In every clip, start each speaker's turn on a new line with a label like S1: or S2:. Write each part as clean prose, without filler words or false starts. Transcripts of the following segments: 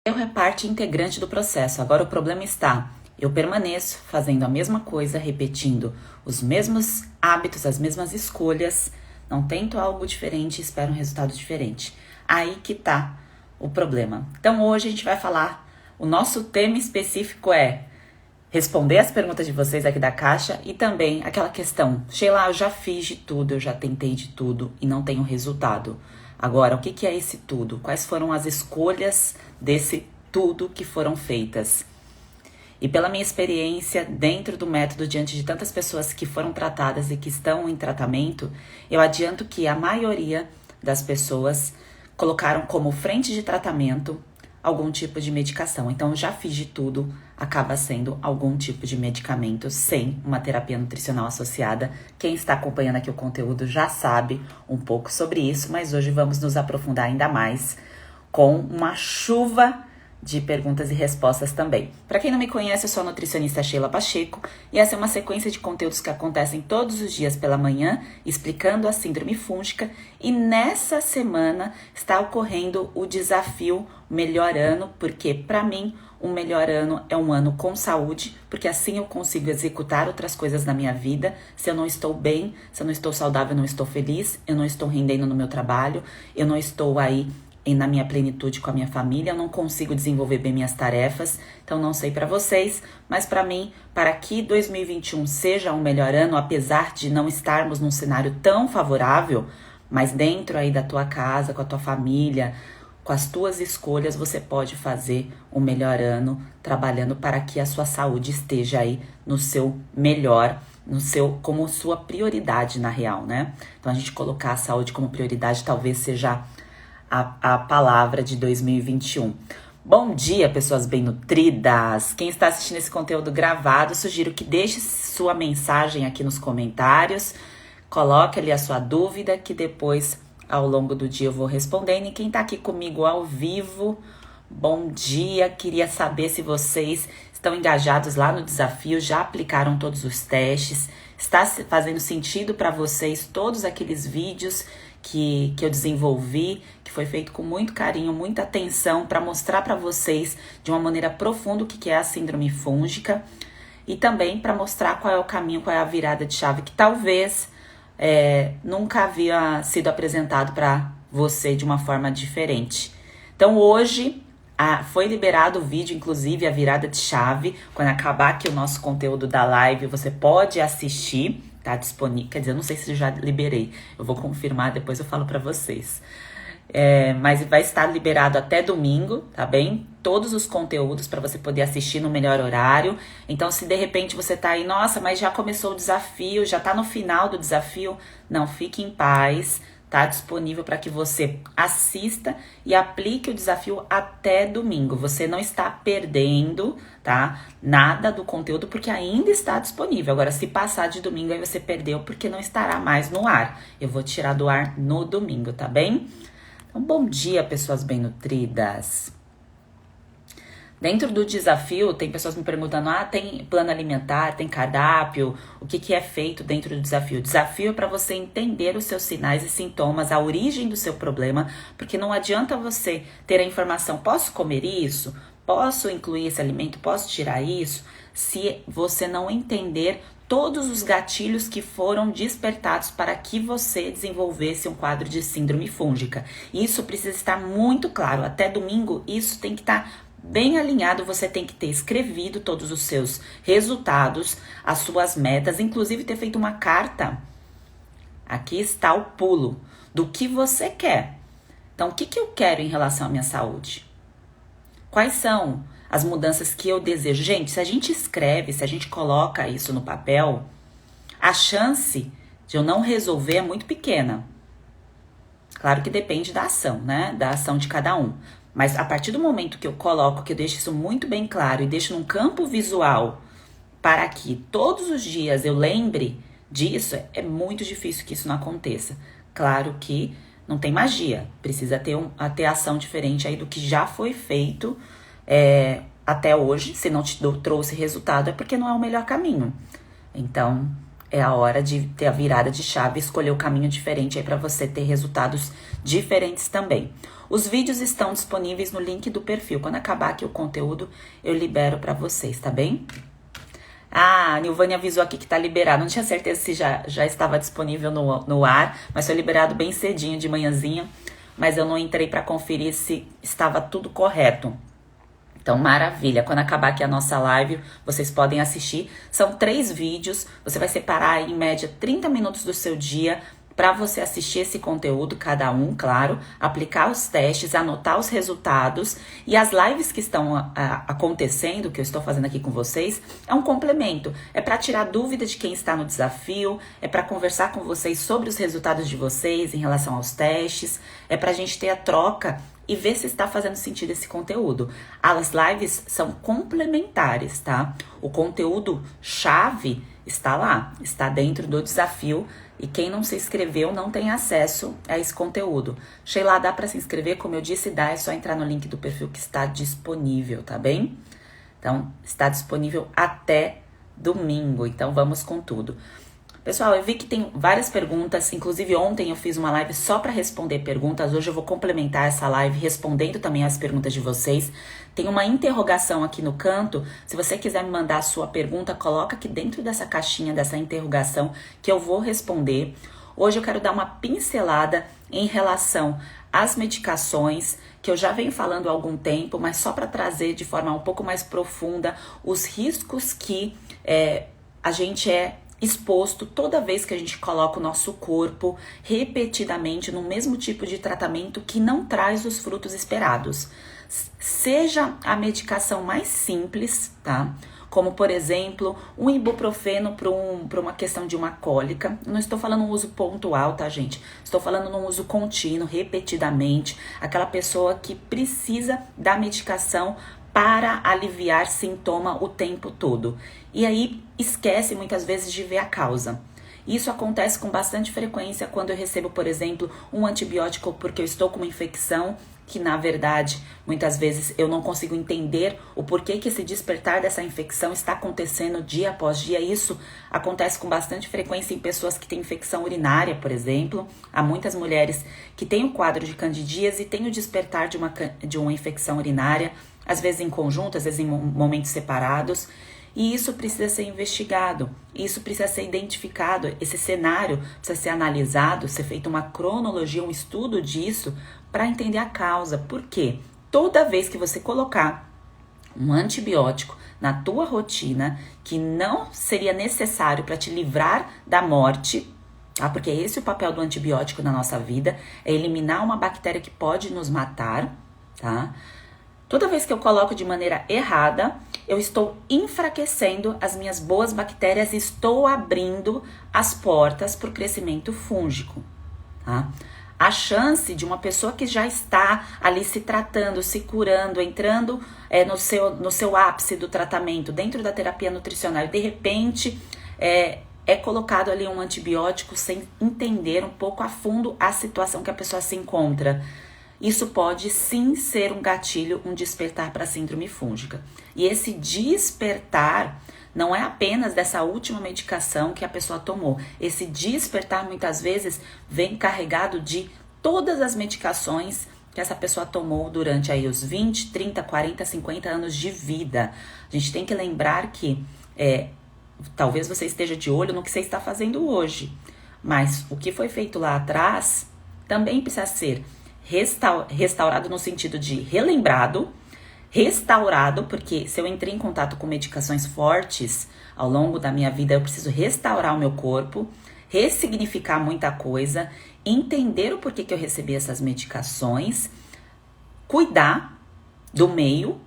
S1: Erro é parte integrante do processo. Agora o problema está, eu permaneço fazendo a mesma coisa, repetindo os mesmos hábitos, as mesmas escolhas, não tento algo diferente e espero um resultado diferente. Aí que tá o problema. Então hoje a gente vai falar, o nosso tema específico é responder as perguntas de vocês aqui da caixa e também aquela questão, Sheila, eu já fiz de tudo, eu já tentei de tudo e não tenho resultado. Agora, o que é esse tudo? Quais foram as escolhas desse tudo que foram feitas? E pela minha experiência dentro do método, diante de tantas pessoas que foram tratadas e que estão em tratamento, eu adianto que a maioria das pessoas colocaram como frente de tratamento algum tipo de medicação. Então, eu já fiz de tudo, acaba sendo algum tipo de medicamento sem uma terapia nutricional associada. Quem está acompanhando aqui o conteúdo já sabe um pouco sobre isso, mas hoje vamos nos aprofundar ainda mais com uma chuva de perguntas e respostas também. Para quem não me conhece, eu sou a nutricionista Sheila Pacheco e essa é uma sequência de conteúdos que acontecem todos os dias pela manhã, explicando a síndrome fúngica, e nessa semana está ocorrendo o desafio Melhor Ano, porque para mim um melhor ano é um ano com saúde, porque assim eu consigo executar outras coisas na minha vida. Se eu não estou bem, se eu não estou saudável, eu não estou feliz, eu não estou rendendo no meu trabalho, eu não estou aí na minha plenitude com a minha família, eu não consigo desenvolver bem minhas tarefas. Então não sei para vocês, mas para mim, para que 2021 seja um melhor ano, apesar de não estarmos num cenário tão favorável, mas dentro aí da tua casa, com a tua família, com as tuas escolhas, você pode fazer um melhor ano, trabalhando para que a sua saúde esteja aí no seu melhor, no seu, como sua prioridade na real, né? Então a gente colocar a saúde como prioridade talvez seja a palavra de 2021. Bom dia, pessoas bem nutridas! Quem está assistindo esse conteúdo gravado, sugiro que deixe sua mensagem aqui nos comentários, coloque ali a sua dúvida, que depois, ao longo do dia, eu vou respondendo. E quem está aqui comigo ao vivo, bom dia! Queria saber se vocês estão engajados lá no desafio, já aplicaram todos os testes, está fazendo sentido para vocês todos aqueles vídeos que eu desenvolvi, que foi feito com muito carinho, muita atenção para mostrar para vocês de uma maneira profunda o que é a síndrome fúngica e também para mostrar qual é o caminho, qual é a virada de chave que talvez nunca havia sido apresentado para você de uma forma diferente. Então hoje foi liberado o vídeo, inclusive a virada de chave. Quando acabar aqui o nosso conteúdo da live, você pode assistir. Tá disponível, quer dizer, eu não sei se eu já liberei, eu vou confirmar, depois eu falo pra vocês. Mas vai estar liberado até domingo, tá bem? Todos os conteúdos para você poder assistir no melhor horário. Então, se de repente você tá aí, nossa, mas já começou o desafio, já tá no final do desafio, não, fique em paz. Tá disponível para que você assista e aplique o desafio até domingo. Você não está perdendo, tá? Nada do conteúdo porque ainda está disponível. Agora, se passar de domingo, aí você perdeu porque não estará mais no ar. Eu vou tirar do ar no domingo, tá bem? Então, bom dia, pessoas bem nutridas. Dentro do desafio, tem pessoas me perguntando, tem plano alimentar, tem cardápio, o que é feito dentro do desafio? O desafio é para você entender os seus sinais e sintomas, a origem do seu problema, porque não adianta você ter a informação, posso comer isso? Posso incluir esse alimento? Posso tirar isso? Se você não entender todos os gatilhos que foram despertados para que você desenvolvesse um quadro de síndrome fúngica. Isso precisa estar muito claro. Até domingo, isso tem que estar bem alinhado, você tem que ter escrevido todos os seus resultados, as suas metas, inclusive ter feito uma carta. Aqui está o pulo do que você quer. Então, o que eu quero em relação à minha saúde? Quais são as mudanças que eu desejo? Gente, se a gente escreve, se a gente coloca isso no papel, a chance de eu não resolver é muito pequena. Claro que depende da ação, né? Da ação de cada um. Mas a partir do momento que eu coloco, que eu deixo isso muito bem claro e deixo num campo visual para que todos os dias eu lembre disso, é muito difícil que isso não aconteça. Claro que não tem magia, precisa ter ação diferente aí do que já foi feito até hoje. Se não te trouxe resultado é porque não é o melhor caminho. Então, é a hora de ter a virada de chave, escolher o caminho diferente aí para você ter resultados diferentes também. Os vídeos estão disponíveis no link do perfil. Quando acabar aqui o conteúdo, eu libero para vocês, tá bem? Ah, a Nilvânia avisou aqui que tá liberado. Não tinha certeza se já estava disponível no ar, mas foi liberado bem cedinho, de manhãzinha. Mas eu não entrei para conferir se estava tudo correto. Então, maravilha. Quando acabar aqui a nossa live, vocês podem assistir. São 3 vídeos. Você vai separar, em média, 30 minutos do seu dia para você assistir esse conteúdo, cada um, claro, aplicar os testes, anotar os resultados, e as lives que estão acontecendo, que eu estou fazendo aqui com vocês, é um complemento, é para tirar dúvida de quem está no desafio, é para conversar com vocês sobre os resultados de vocês em relação aos testes, é para a gente ter a troca e ver se está fazendo sentido esse conteúdo. As lives são complementares, tá? O conteúdo chave está lá, está dentro do desafio, e quem não se inscreveu não tem acesso a esse conteúdo. Sheila, dá para se inscrever? Como eu disse, dá, é só entrar no link do perfil que está disponível, tá bem? Então, está disponível até domingo, então vamos com tudo. Pessoal, eu vi que tem várias perguntas, inclusive ontem eu fiz uma live só para responder perguntas, hoje eu vou complementar essa live respondendo também as perguntas de vocês. Tem uma interrogação aqui no canto, se você quiser me mandar a sua pergunta, coloca aqui dentro dessa caixinha, dessa interrogação, que eu vou responder. Hoje eu quero dar uma pincelada em relação às medicações, que eu já venho falando há algum tempo, mas só para trazer de forma um pouco mais profunda os riscos que a gente exposto toda vez que a gente coloca o nosso corpo repetidamente no mesmo tipo de tratamento que não traz os frutos esperados. Seja a medicação mais simples, tá? Como, por exemplo, um ibuprofeno para uma questão de uma cólica. Não estou falando um uso pontual, tá, gente? Estou falando num uso contínuo, repetidamente. Aquela pessoa que precisa da medicação para aliviar sintoma o tempo todo. E aí esquece muitas vezes de ver a causa. Isso acontece com bastante frequência quando eu recebo, por exemplo, um antibiótico porque eu estou com uma infecção, que na verdade, muitas vezes eu não consigo entender o porquê que esse despertar dessa infecção está acontecendo dia após dia. Isso acontece com bastante frequência em pessoas que têm infecção urinária, por exemplo. Há muitas mulheres que têm o quadro de candidíase e têm o despertar de uma infecção urinária, às vezes em conjunto, às vezes em momentos separados. E isso precisa ser investigado, isso precisa ser identificado, esse cenário precisa ser analisado, ser feita uma cronologia, um estudo disso para entender a causa. Por quê? Toda vez que você colocar um antibiótico na tua rotina que não seria necessário para te livrar da morte, tá? Porque esse é o papel do antibiótico na nossa vida, é eliminar uma bactéria que pode nos matar, tá? Toda vez que eu coloco de maneira errada, eu estou enfraquecendo as minhas boas bactérias e estou abrindo as portas para o crescimento fúngico, tá? A chance de uma pessoa que já está ali se tratando, se curando, entrando no seu ápice do tratamento, dentro da terapia nutricional, e de repente é colocado ali um antibiótico sem entender um pouco a fundo a situação que a pessoa se encontra. Isso pode sim ser um gatilho, um despertar para a síndrome fúngica. E esse despertar não é apenas dessa última medicação que a pessoa tomou. Esse despertar muitas vezes vem carregado de todas as medicações que essa pessoa tomou durante aí os 20, 30, 40, 50 anos de vida. A gente tem que lembrar que talvez você esteja de olho no que você está fazendo hoje, mas o que foi feito lá atrás também precisa ser restaurado no sentido de relembrado, restaurado, porque se eu entrei em contato com medicações fortes ao longo da minha vida, eu preciso restaurar o meu corpo, ressignificar muita coisa, entender o porquê que eu recebi essas medicações, cuidar do meio,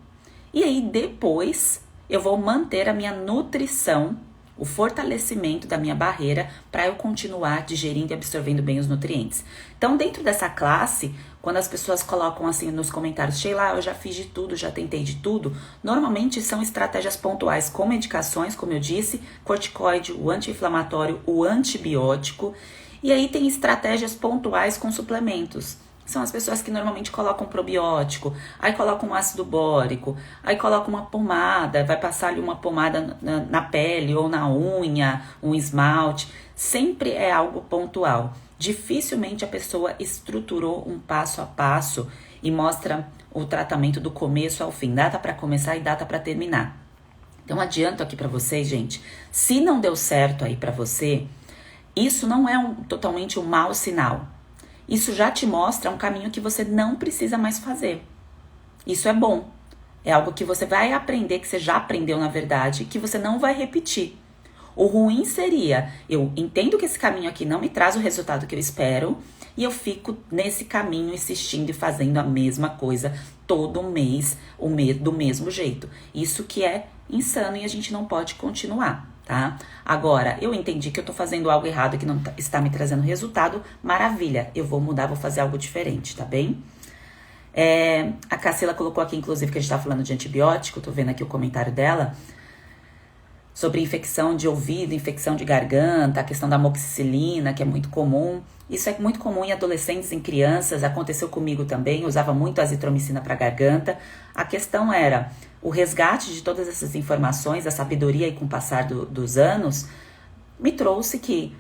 S1: e aí depois eu vou manter a minha nutrição, o fortalecimento da minha barreira para eu continuar digerindo e absorvendo bem os nutrientes. Então, dentro dessa classe, quando as pessoas colocam assim nos comentários, Sheila, eu já fiz de tudo, já tentei de tudo, normalmente são estratégias pontuais com medicações, como eu disse, corticoide, o anti-inflamatório, o antibiótico, e aí tem estratégias pontuais com suplementos. São as pessoas que normalmente colocam probiótico, aí colocam um ácido bórico, aí colocam uma pomada, vai passar ali uma pomada na pele ou na unha, um esmalte. Sempre é algo pontual. Dificilmente a pessoa estruturou um passo a passo e mostra o tratamento do começo ao fim, data para começar e data para terminar. Então adianto aqui para vocês, gente, se não deu certo aí para você, isso não é totalmente um mau sinal. Isso já te mostra um caminho que você não precisa mais fazer. Isso é bom. É algo que você vai aprender, que você já aprendeu na verdade, que você não vai repetir. O ruim seria, eu entendo que esse caminho aqui não me traz o resultado que eu espero e eu fico nesse caminho insistindo e fazendo a mesma coisa todo mês, do mesmo jeito. Isso que é insano e a gente não pode continuar, tá? Agora, eu entendi que eu tô fazendo algo errado que não está me trazendo resultado, maravilha, eu vou mudar, vou fazer algo diferente, tá bem? A Cassila colocou aqui, inclusive, que a gente tá falando de antibiótico, tô vendo aqui o comentário dela, sobre infecção de ouvido, infecção de garganta, a questão da amoxicilina, que é muito comum. Isso é muito comum em adolescentes, em crianças, aconteceu comigo também, eu usava muito azitromicina para garganta. A questão era o resgate de todas essas informações, a sabedoria e com o passar dos anos, me trouxe que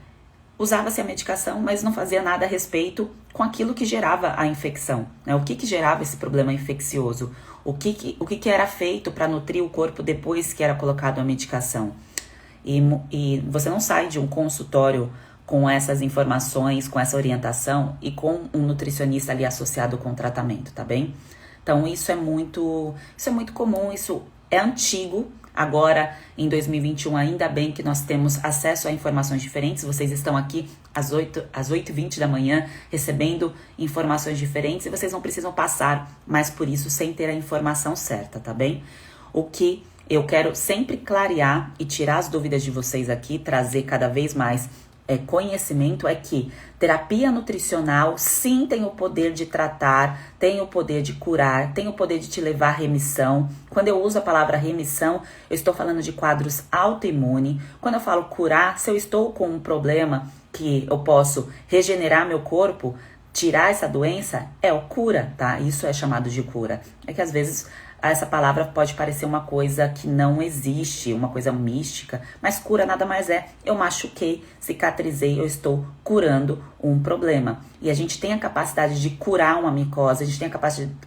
S1: usava-se a medicação, mas não fazia nada a respeito com aquilo que gerava a infecção, né? O que gerava esse problema infeccioso? O que era feito para nutrir o corpo depois que era colocado a medicação? E você não sai de um consultório com essas informações, com essa orientação e com um nutricionista ali associado com o tratamento, tá bem? Então isso é muito comum, isso é antigo. Agora, em 2021, ainda bem que nós temos acesso a informações diferentes. Vocês estão aqui às 8h20 da manhã recebendo informações diferentes e vocês não precisam passar mais por isso sem ter a informação certa, tá bem? O que eu quero sempre clarear e tirar as dúvidas de vocês aqui, trazer cada vez mais conhecimento é que terapia nutricional sim tem o poder de tratar, tem o poder de curar, tem o poder de te levar à remissão. Quando eu uso a palavra remissão, eu estou falando de quadros autoimunes. Quando eu falo curar, se eu estou com um problema que eu posso regenerar meu corpo, tirar essa doença, é o cura, tá? Isso é chamado de cura. É que às vezes essa palavra pode parecer uma coisa que não existe, uma coisa mística, mas cura nada mais é, eu machuquei, cicatrizei, eu estou curando um problema. E a gente tem a capacidade de curar uma micose, a gente tem a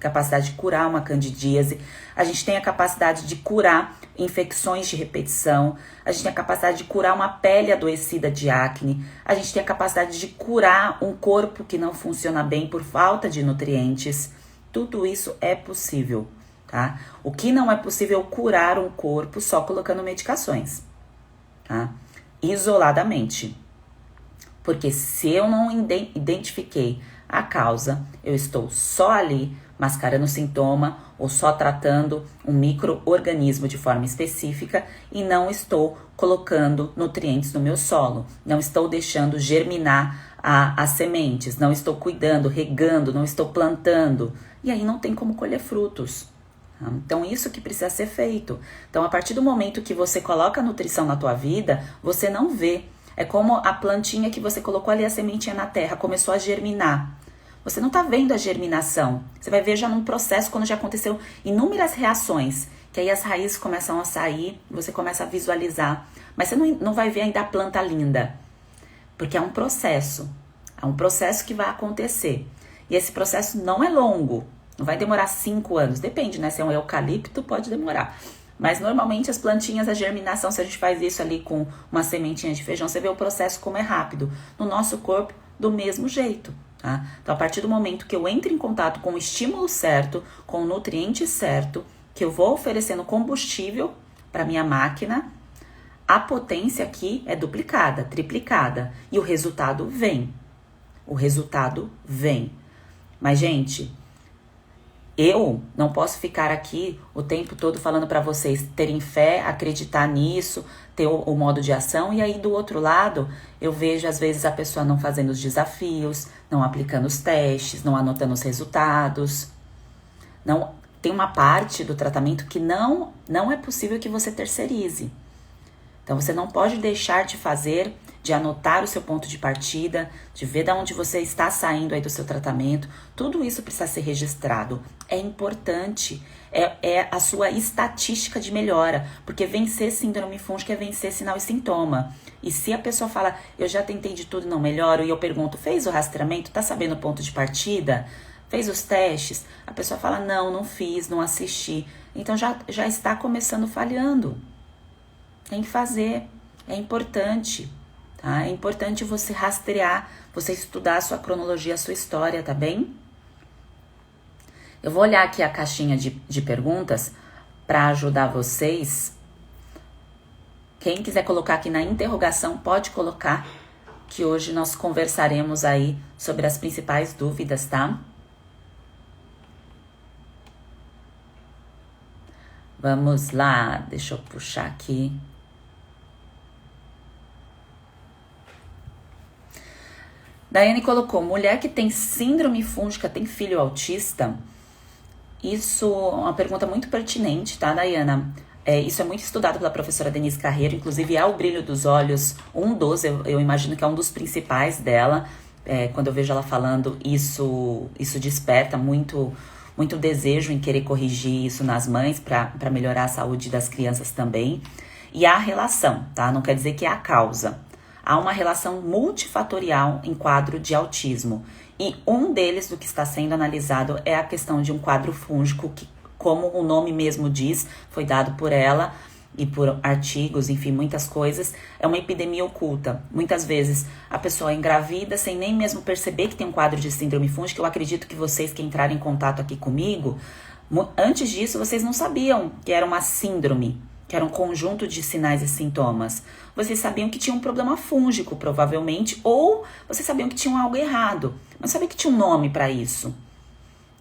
S1: capacidade de curar uma candidíase, a gente tem a capacidade de curar infecções de repetição, a gente tem a capacidade de curar uma pele adoecida de acne, a gente tem a capacidade de curar um corpo que não funciona bem por falta de nutrientes. Tudo isso é possível. Tá? O que não é possível é curar um corpo só colocando medicações, tá? Isoladamente. Porque se eu não identifiquei a causa, eu estou só ali mascarando o sintoma ou só tratando um micro-organismo de forma específica e não estou colocando nutrientes no meu solo, não estou deixando germinar as sementes, não estou cuidando, regando, não estou plantando, e aí não tem como colher frutos. Então isso que precisa ser feito. Então a partir do momento que você coloca a nutrição na tua vida, você não vê. É como a plantinha que você colocou ali a sementinha na terra, começou a germinar. Você não tá vendo a germinação. Você vai ver já num processo quando já aconteceu inúmeras reações. Que aí as raízes começam a sair, você começa a visualizar. Mas você não vai ver ainda a planta linda. Porque é um processo. É um processo que vai acontecer. E esse processo não é longo. Não vai demorar 5 anos, depende, né? Se é um eucalipto, pode demorar. Mas normalmente as plantinhas, a germinação, se a gente faz isso ali com uma sementinha de feijão, você vê o processo como é rápido. No nosso corpo, do mesmo jeito, tá? Então, a partir do momento que eu entro em contato com o estímulo certo, com o nutriente certo, que eu vou oferecendo combustível para minha máquina, a potência aqui é duplicada, triplicada. E o resultado vem. O resultado vem. Mas, gente, eu não posso ficar aqui o tempo todo falando para vocês terem fé, acreditar nisso, ter o modo de ação. E aí, do outro lado, eu vejo às vezes a pessoa não fazendo os desafios, não aplicando os testes, não anotando os resultados. Não, tem uma parte do tratamento que não é possível que você terceirize. Então você não pode deixar de fazer, de anotar o seu ponto de partida, de ver de onde você está saindo aí do seu tratamento. Tudo isso precisa ser registrado. É importante, é a sua estatística de melhora, porque vencer síndrome fúngica é vencer sinal e sintoma. E se a pessoa fala, eu já tentei de tudo e não melhoro, e eu pergunto, fez o rastreamento? Tá sabendo o ponto de partida? Fez os testes? A pessoa fala, não fiz, não assisti. Então já está começando falhando. Tem que fazer, é importante, tá? É importante você rastrear, você estudar a sua cronologia, a sua história, tá bem? Eu vou olhar aqui a caixinha de perguntas para ajudar vocês. Quem quiser colocar aqui na interrogação, pode colocar, que hoje nós conversaremos aí sobre as principais dúvidas, tá? Vamos lá, deixa eu puxar aqui. Daiane colocou, mulher que tem síndrome fúngica, tem filho autista? Isso é uma pergunta muito pertinente, tá, Daiana? Isso é muito estudado pela professora Denise Carreiro, inclusive é o brilho dos olhos, eu imagino que é um dos principais dela. Quando eu vejo ela falando, isso desperta muito desejo em querer corrigir isso nas mães para melhorar a saúde das crianças também. E há relação, tá? Não quer dizer que é a causa. Há uma relação multifatorial em quadro de autismo. E um deles, do que está sendo analisado, é a questão de um quadro fúngico que, como o nome mesmo diz, foi dado por ela e por artigos, enfim, muitas coisas, é uma epidemia oculta. Muitas vezes a pessoa engravida sem nem mesmo perceber que tem um quadro de síndrome fúngica. Eu acredito que vocês que entraram em contato aqui comigo, antes disso vocês não sabiam que era uma síndrome, que era um conjunto de sinais e sintomas. Vocês sabiam que tinha um problema fúngico, provavelmente, ou vocês sabiam que tinha algo errado, mas sabiam que tinha um nome para isso.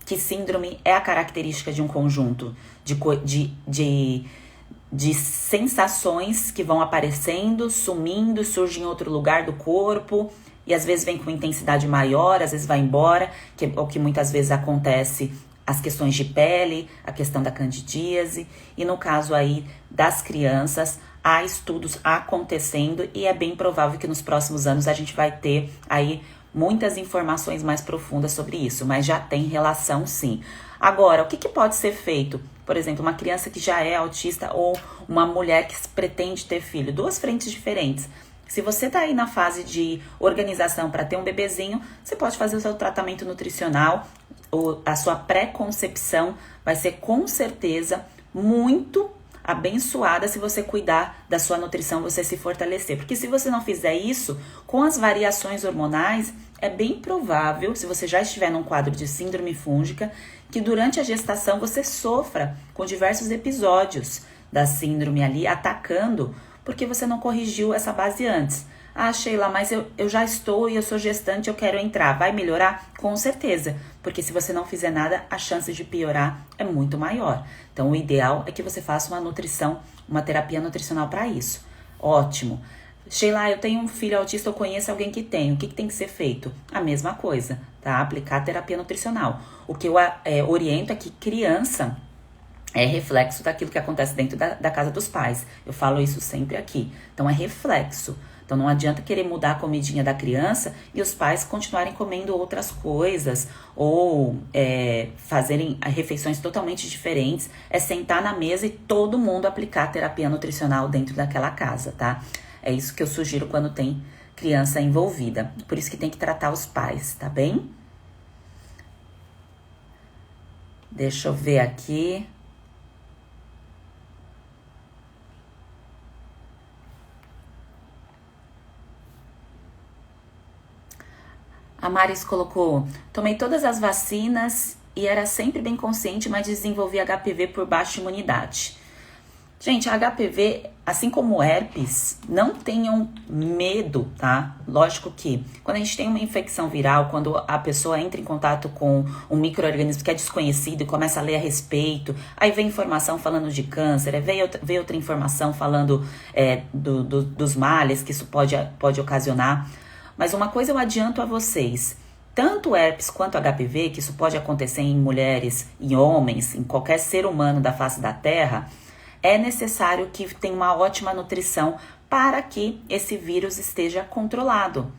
S1: Que síndrome é a característica de um conjunto de sensações que vão aparecendo, sumindo, surgem em outro lugar do corpo, e às vezes vem com intensidade maior, às vezes vai embora, que é o que muitas vezes acontece, as questões de pele, a questão da candidíase, e no caso aí das crianças, há estudos acontecendo e é bem provável que nos próximos anos a gente vai ter aí muitas informações mais profundas sobre isso, mas já tem relação sim. Agora, o que pode ser feito? Por exemplo, uma criança que já é autista ou uma mulher que pretende ter filho, duas frentes diferentes. Se você está aí na fase de organização para ter um bebezinho, você pode fazer o seu tratamento nutricional, a sua pré-concepção vai ser com certeza muito abençoada se você cuidar da sua nutrição, você se fortalecer. Porque se você não fizer isso, com as variações hormonais, é bem provável, se você já estiver num quadro de síndrome fúngica, que durante a gestação você sofra com diversos episódios da síndrome ali atacando, porque você não corrigiu essa base antes. Ah, Sheila, mas eu já estou e eu sou gestante, eu quero entrar. Vai melhorar? Com certeza, porque se você não fizer nada, a chance de piorar é muito maior. Então, o ideal é que você faça uma nutrição, uma terapia nutricional para isso. Ótimo. Sheila, eu tenho um filho autista, eu conheço alguém que tem. O que tem que ser feito? A mesma coisa, tá? Aplicar a terapia nutricional. O que eu oriento é que criança é reflexo daquilo que acontece dentro da casa dos pais. Eu falo isso sempre aqui. Então, é reflexo. Então, não adianta querer mudar a comidinha da criança e os pais continuarem comendo outras coisas ou fazerem refeições totalmente diferentes. É sentar na mesa e todo mundo aplicar a terapia nutricional dentro daquela casa, tá? É isso que eu sugiro quando tem criança envolvida. Por isso que tem que tratar os pais, tá bem? Deixa eu ver aqui. A Maris colocou, tomei todas as vacinas e era sempre bem consciente, mas desenvolvi HPV por baixa imunidade. Gente, a HPV, assim como o herpes, não tenham medo, tá? Lógico que quando a gente tem uma infecção viral, quando a pessoa entra em contato com um micro-organismo que é desconhecido e começa a ler a respeito, aí vem informação falando de câncer, vem outra informação falando dos males que isso pode ocasionar. Mas uma coisa eu adianto a vocês, tanto herpes quanto HPV, que isso pode acontecer em mulheres, em homens, em qualquer ser humano da face da Terra, é necessário que tenha uma ótima nutrição para que esse vírus esteja controlado,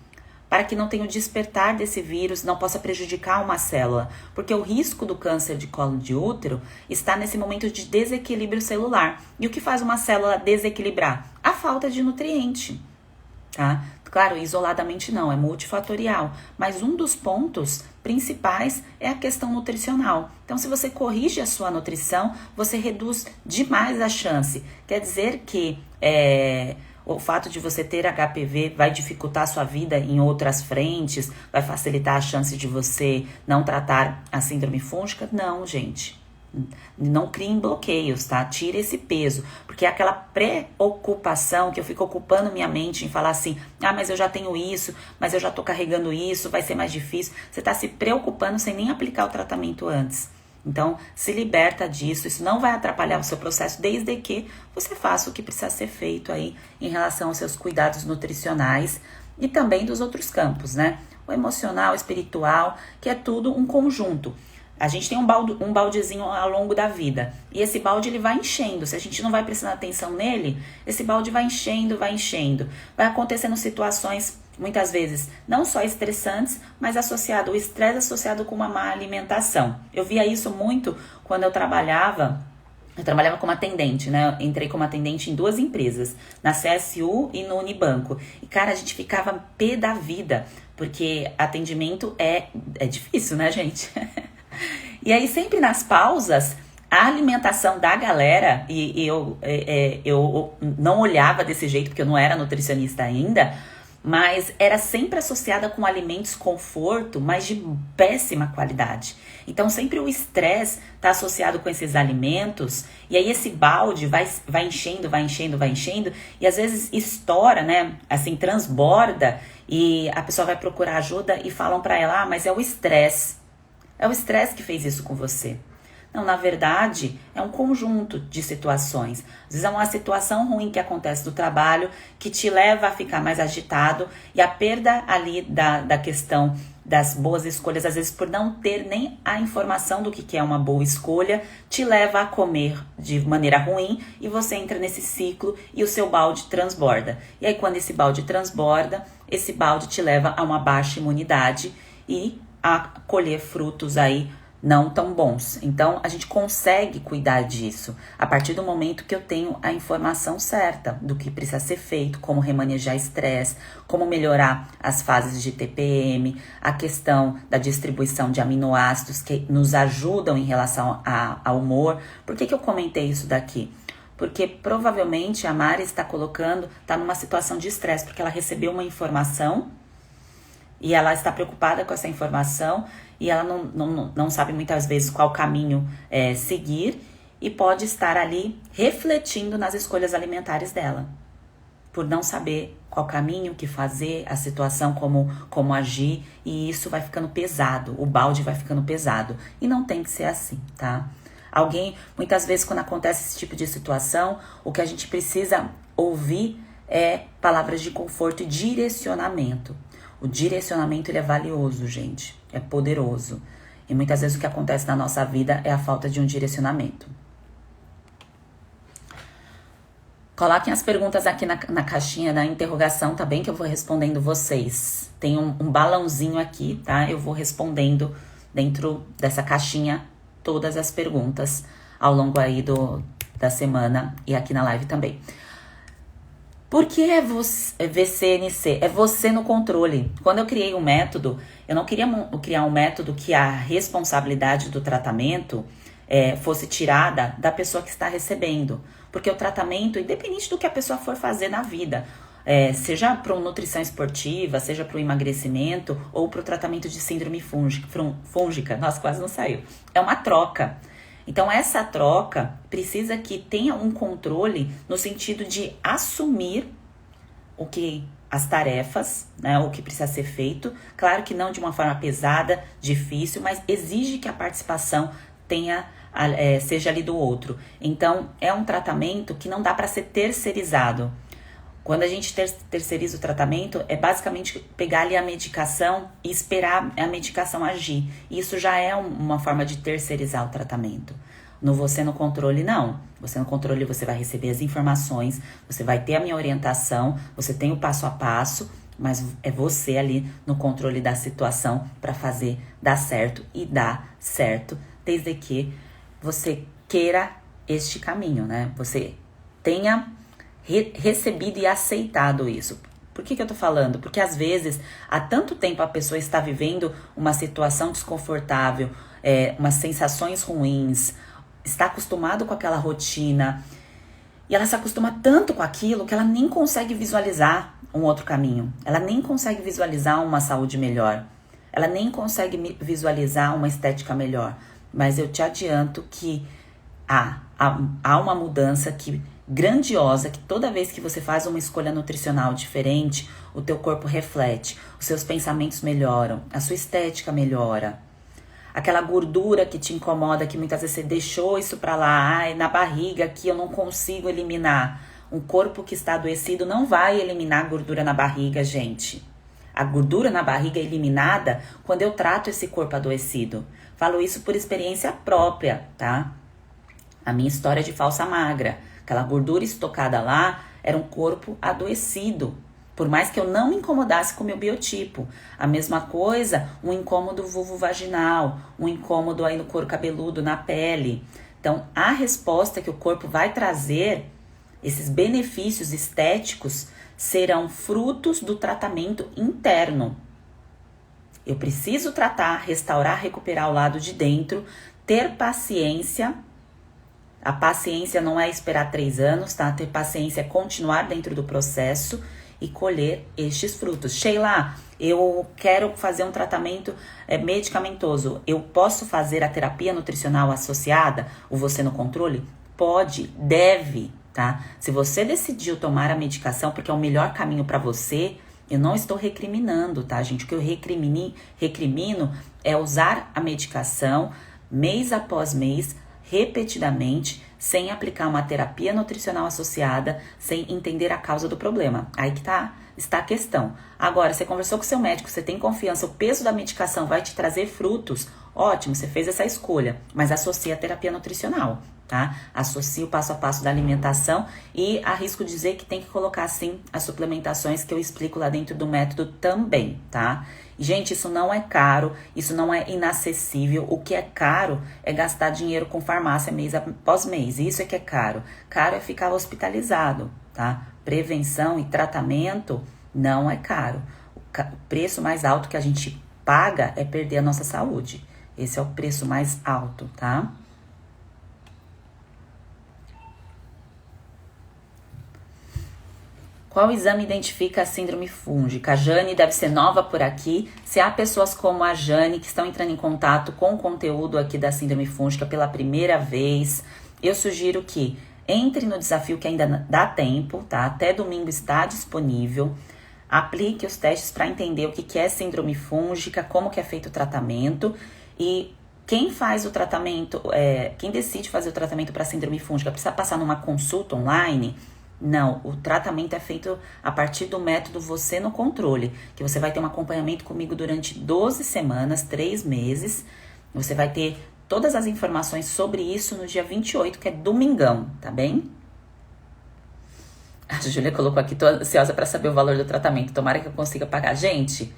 S1: para que não tenha o despertar desse vírus, não possa prejudicar uma célula, porque o risco do câncer de colo de útero está nesse momento de desequilíbrio celular. E o que faz uma célula desequilibrar? A falta de nutriente, tá? Claro, isoladamente não, é multifatorial, mas um dos pontos principais é a questão nutricional. Então, se você corrige a sua nutrição, você reduz demais a chance. Quer dizer que o fato de você ter HPV vai dificultar a sua vida em outras frentes, vai facilitar a chance de você não tratar a síndrome fúngica? Não, gente. Não criem bloqueios, tá? Tira esse peso, porque é aquela preocupação que eu fico ocupando minha mente em falar assim, mas eu já tenho isso, mas eu já tô carregando isso, vai ser mais difícil. Você tá se preocupando sem nem aplicar o tratamento antes. Então, se liberta disso, isso não vai atrapalhar o seu processo, desde que você faça o que precisa ser feito aí em relação aos seus cuidados nutricionais e também dos outros campos, né? O emocional, o espiritual, que é tudo um conjunto. A gente tem um baldezinho ao longo da vida, e esse balde ele vai enchendo. Se a gente não vai prestando atenção nele, esse balde vai enchendo, vai enchendo. Vai acontecendo situações, muitas vezes, não só estressantes, mas o estresse associado com uma má alimentação. Eu via isso muito quando eu trabalhava como atendente, né? Eu entrei como atendente em 2 empresas, na CSU e no Unibanco. E, cara, a gente ficava pé da vida, porque atendimento é difícil, né, gente? E aí, sempre nas pausas, a alimentação da galera, e eu não olhava desse jeito, porque eu não era nutricionista ainda, mas era sempre associada com alimentos conforto, mas de péssima qualidade. Então, sempre o estresse está associado com esses alimentos, e aí esse balde vai enchendo, vai enchendo, vai enchendo, e às vezes estoura, né? Assim, transborda, e a pessoa vai procurar ajuda e falam para ela, mas é o estresse. É o estresse que fez isso com você. Não, na verdade, é um conjunto de situações. Às vezes é uma situação ruim que acontece do trabalho que te leva a ficar mais agitado, e a perda ali da questão das boas escolhas, às vezes por não ter nem a informação do que é uma boa escolha, te leva a comer de maneira ruim, e você entra nesse ciclo e o seu balde transborda. E aí, quando esse balde transborda, esse balde te leva a uma baixa imunidade e a colher frutos aí não tão bons. Então, a gente consegue cuidar disso a partir do momento que eu tenho a informação certa do que precisa ser feito, como remanejar estresse, como melhorar as fases de TPM, a questão da distribuição de aminoácidos que nos ajudam em relação ao humor. Por que eu comentei isso daqui? Porque provavelmente a Mari está numa situação de estresse, porque ela recebeu uma informação e ela está preocupada com essa informação, e ela não sabe muitas vezes qual caminho seguir, e pode estar ali refletindo nas escolhas alimentares dela, por não saber qual caminho, o que fazer, a situação, como agir, e isso vai ficando pesado, o balde vai ficando pesado, e não tem que ser assim, tá? Muitas vezes quando acontece esse tipo de situação, o que a gente precisa ouvir é palavras de conforto e direcionamento. O direcionamento, ele é valioso, gente. É poderoso. E muitas vezes o que acontece na nossa vida é a falta de um direcionamento. Coloquem as perguntas aqui na caixinha da interrogação, tá bem? Que eu vou respondendo vocês. Tem um balãozinho aqui, tá? Eu vou respondendo dentro dessa caixinha todas as perguntas ao longo aí da semana e aqui na live também. Por que é VCNC? É você no controle. Quando eu criei um método, eu não queria criar um método que a responsabilidade do tratamento fosse tirada da pessoa que está recebendo. Porque o tratamento, independente do que a pessoa for fazer na vida, seja para uma nutrição esportiva, seja para o emagrecimento ou para o tratamento de síndrome fúngica, nossa, quase não saiu. É uma troca. Então, essa troca precisa que tenha um controle no sentido de assumir as tarefas, né, o que precisa ser feito. Claro que não de uma forma pesada, difícil, mas exige que a participação seja ali do outro. Então, é um tratamento que não dá para ser terceirizado. Quando a gente terceiriza o tratamento, é basicamente pegar ali a medicação e esperar a medicação agir. Isso já é uma forma de terceirizar o tratamento. No Você no Controle, não. Você no Controle, você vai receber as informações, você vai ter a minha orientação, você tem o passo a passo, mas é você ali no controle da situação para fazer dar certo e dar certo, desde que você queira este caminho, né? Você tenha recebido e aceitado isso. Por que eu tô falando? Porque às vezes, há tanto tempo a pessoa está vivendo uma situação desconfortável, umas sensações ruins, está acostumado com aquela rotina, e ela se acostuma tanto com aquilo que ela nem consegue visualizar um outro caminho. Ela nem consegue visualizar uma saúde melhor. Ela nem consegue visualizar uma estética melhor. Mas eu te adianto que há uma mudança grandiosa, que toda vez que você faz uma escolha nutricional diferente, o teu corpo reflete, os seus pensamentos melhoram, a sua estética melhora. Aquela gordura que te incomoda, que muitas vezes você deixou isso pra lá, ai, na barriga aqui eu não consigo eliminar. Um corpo que está adoecido não vai eliminar gordura na barriga, gente. A gordura na barriga é eliminada quando eu trato esse corpo adoecido. Falo isso por experiência própria, tá? A minha história de falsa magra. Aquela gordura estocada lá era um corpo adoecido. Por mais que eu não me incomodasse com o meu biotipo. A mesma coisa, um incômodo vulvovaginal, um incômodo aí no couro cabeludo, na pele. Então, a resposta que o corpo vai trazer, esses benefícios estéticos, serão frutos do tratamento interno. Eu preciso tratar, restaurar, recuperar o lado de dentro, ter paciência. A paciência não é esperar 3 anos, tá? Ter paciência é continuar dentro do processo e colher estes frutos. Sheila, eu quero fazer um tratamento medicamentoso. Eu posso fazer a terapia nutricional associada? O Você no Controle? Pode, deve, tá? Se você decidiu tomar a medicação porque é o melhor caminho para você, eu não estou recriminando, tá, gente? O que eu recrimino é usar a medicação mês após mês, repetidamente, sem aplicar uma terapia nutricional associada, sem entender a causa do problema. Aí que está a questão. Agora, você conversou com seu médico, você tem confiança, o peso da medicação vai te trazer frutos, ótimo, você fez essa escolha, mas associa a terapia nutricional, tá? Associa o passo a passo da alimentação e arrisco dizer que tem que colocar, sim, as suplementações que eu explico lá dentro do método também, tá? Gente, isso não é caro, isso não é inacessível. O que é caro é gastar dinheiro com farmácia mês após mês. Isso é que é caro. Caro é ficar hospitalizado, tá? Prevenção e tratamento não é caro. O preço mais alto que a gente paga é perder a nossa saúde. Esse é o preço mais alto, tá? Qual exame identifica a síndrome fúngica? A Jane deve ser nova por aqui. Se há pessoas como a Jane que estão entrando em contato com o conteúdo aqui da síndrome fúngica pela primeira vez, eu sugiro que entre no desafio que ainda dá tempo, tá? Até domingo está disponível. Aplique os testes para entender o que é síndrome fúngica, como que é feito o tratamento e quem faz o tratamento, quem decide fazer o tratamento para síndrome fúngica precisa passar numa consulta online? Não, o tratamento é feito a partir do método Você no Controle, que você vai ter um acompanhamento comigo durante 12 semanas, 3 meses. Você vai ter todas as informações sobre isso no dia 28, que é domingão, tá bem? A Júlia colocou aqui, tô ansiosa para saber o valor do tratamento, tomara que eu consiga pagar. Gente,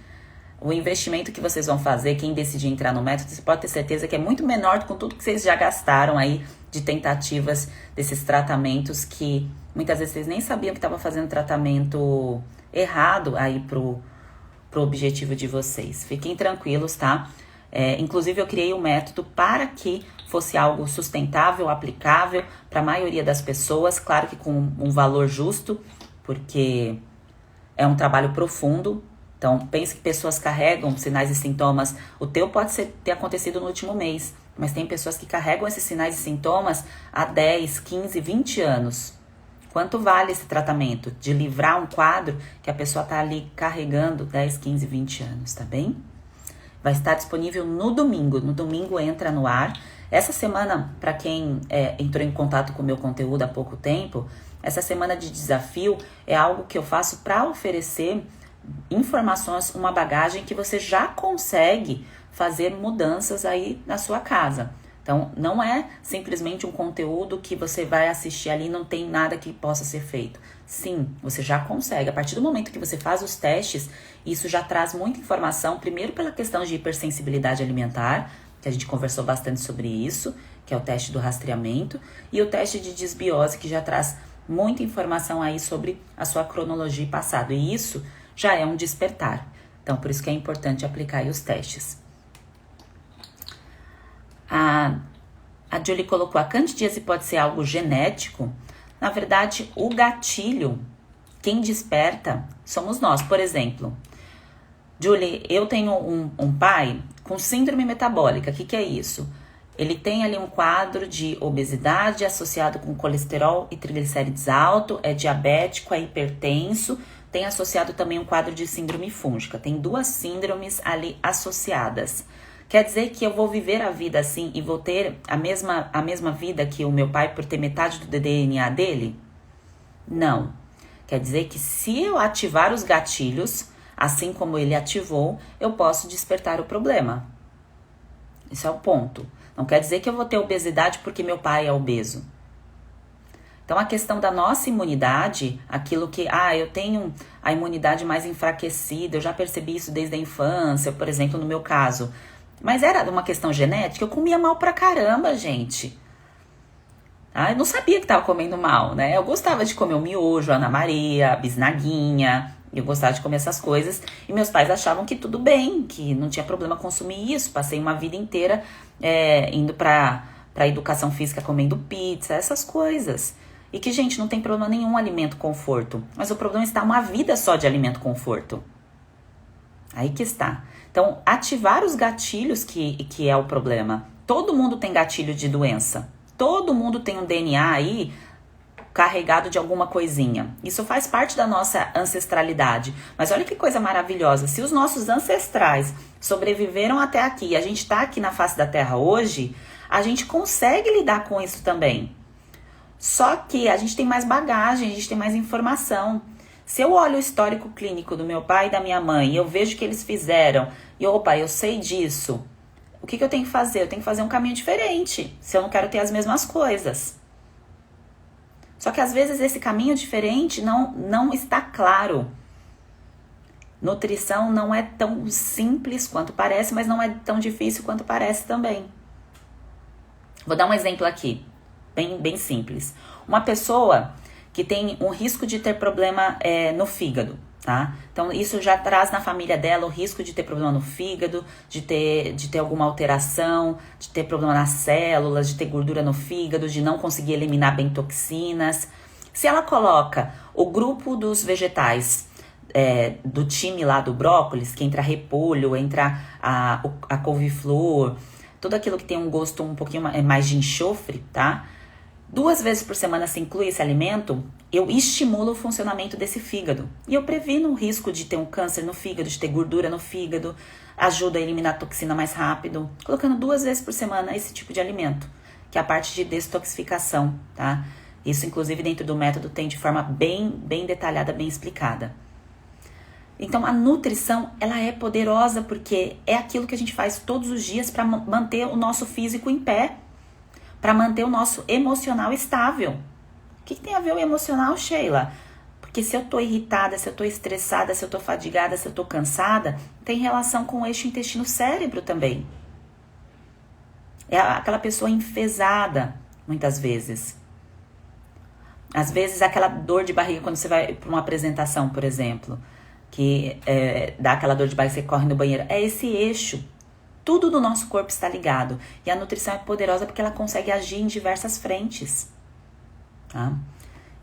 S1: o investimento que vocês vão fazer, quem decidir entrar no método, você pode ter certeza que é muito menor do que tudo que vocês já gastaram aí de tentativas desses tratamentos que muitas vezes vocês nem sabiam que estavam fazendo tratamento errado aí pro objetivo de vocês. Fiquem tranquilos, tá? Inclusive eu criei um método para que fosse algo sustentável, aplicável para a maioria das pessoas, claro que com um valor justo, porque é um trabalho profundo. Então, pense que pessoas carregam sinais e sintomas. O teu pode ter acontecido no último mês, mas tem pessoas que carregam esses sinais e sintomas há 10, 15, 20 anos. Quanto vale esse tratamento? De livrar um quadro que a pessoa está ali carregando 10, 15, 20 anos, tá bem? Vai estar disponível no domingo. No domingo entra no ar. Essa semana, para quem entrou em contato com o meu conteúdo há pouco tempo, essa semana de desafio é algo que eu faço para oferecer informações, uma bagagem que você já consegue fazer mudanças aí na sua casa. Então, não é simplesmente um conteúdo que você vai assistir ali e não tem nada que possa ser feito. Sim, você já consegue. A partir do momento que você faz os testes, isso já traz muita informação, primeiro pela questão de hipersensibilidade alimentar, que a gente conversou bastante sobre isso, que é o teste do rastreamento, e o teste de disbiose, que já traz muita informação aí sobre a sua cronologia e passado. E isso já é um despertar. Então, por isso que é importante aplicar aí os testes. A Julie colocou, a candidíase pode ser algo genético? Na verdade, o gatilho, quem desperta, somos nós. Por exemplo, Julie, eu tenho um pai com síndrome metabólica. O que é isso? Ele tem ali um quadro de obesidade associado com colesterol e triglicérides alto, é diabético, é hipertenso, tem associado também um quadro de síndrome fúngica. Tem 2 síndromes ali associadas. Quer dizer que eu vou viver a vida assim e vou ter a mesma vida que o meu pai por ter metade do DNA dele? Não. Quer dizer que se eu ativar os gatilhos, assim como ele ativou, eu posso despertar o problema. Esse é o ponto. Não quer dizer que eu vou ter obesidade porque meu pai é obeso. Então, a questão da nossa imunidade, aquilo que, eu tenho a imunidade mais enfraquecida, eu já percebi isso desde a infância, por exemplo, no meu caso. Mas era uma questão genética, eu comia mal pra caramba, gente. Eu não sabia que tava comendo mal, né? Eu gostava de comer o miojo, a Ana Maria, a bisnaguinha, eu gostava de comer essas coisas. E meus pais achavam que tudo bem, que não tinha problema consumir isso. Passei uma vida inteira indo pra educação física comendo pizza, essas coisas. E que, gente, não tem problema nenhum alimento conforto. Mas o problema está uma vida só de alimento conforto. Aí que está. Então, ativar os gatilhos que é o problema. Todo mundo tem gatilho de doença. Todo mundo tem um DNA aí carregado de alguma coisinha. Isso faz parte da nossa ancestralidade. Mas olha que coisa maravilhosa. Se os nossos ancestrais sobreviveram até aqui e a gente está aqui na face da Terra hoje, a gente consegue lidar com isso também. Só que a gente tem mais bagagem, a gente tem mais informação. Se eu olho o histórico clínico do meu pai e da minha mãe e eu vejo o que eles fizeram e eu sei disso, o que eu tenho que fazer? Eu tenho que fazer um caminho diferente, se eu não quero ter as mesmas coisas. Só que às vezes esse caminho diferente não está claro. Nutrição não é tão simples quanto parece, mas não é tão difícil quanto parece também. Vou dar um exemplo aqui, bem simples. Uma pessoa que tem um risco de ter problema no fígado, tá? Então, isso já traz na família dela o risco de ter problema no fígado, de ter alguma alteração, de ter problema nas células, de ter gordura no fígado, de não conseguir eliminar bem toxinas. Se ela coloca o grupo dos vegetais do time lá do brócolis, que entra repolho, entra a couve-flor, tudo aquilo que tem um gosto um pouquinho mais de enxofre, tá? 2 vezes por semana se inclui esse alimento, eu estimulo o funcionamento desse fígado. E eu previno o risco de ter um câncer no fígado, de ter gordura no fígado, ajuda a eliminar a toxina mais rápido, colocando 2 vezes por semana esse tipo de alimento, que é a parte de detoxificação, tá? Isso, inclusive, dentro do método tem de forma bem detalhada, bem explicada. Então, a nutrição, ela é poderosa porque é aquilo que a gente faz todos os dias para manter o nosso físico em pé, para manter o nosso emocional estável. O que tem a ver o emocional, Sheila? Porque se eu tô irritada, se eu tô estressada, se eu tô fadigada, se eu tô cansada, tem relação com o eixo intestino-cérebro também. É aquela pessoa enfesada, muitas vezes. Às vezes, aquela dor de barriga quando você vai para uma apresentação, por exemplo, que dá aquela dor de barriga, você corre no banheiro. É esse eixo. Tudo do nosso corpo está ligado. E a nutrição é poderosa porque ela consegue agir em diversas frentes. Tá?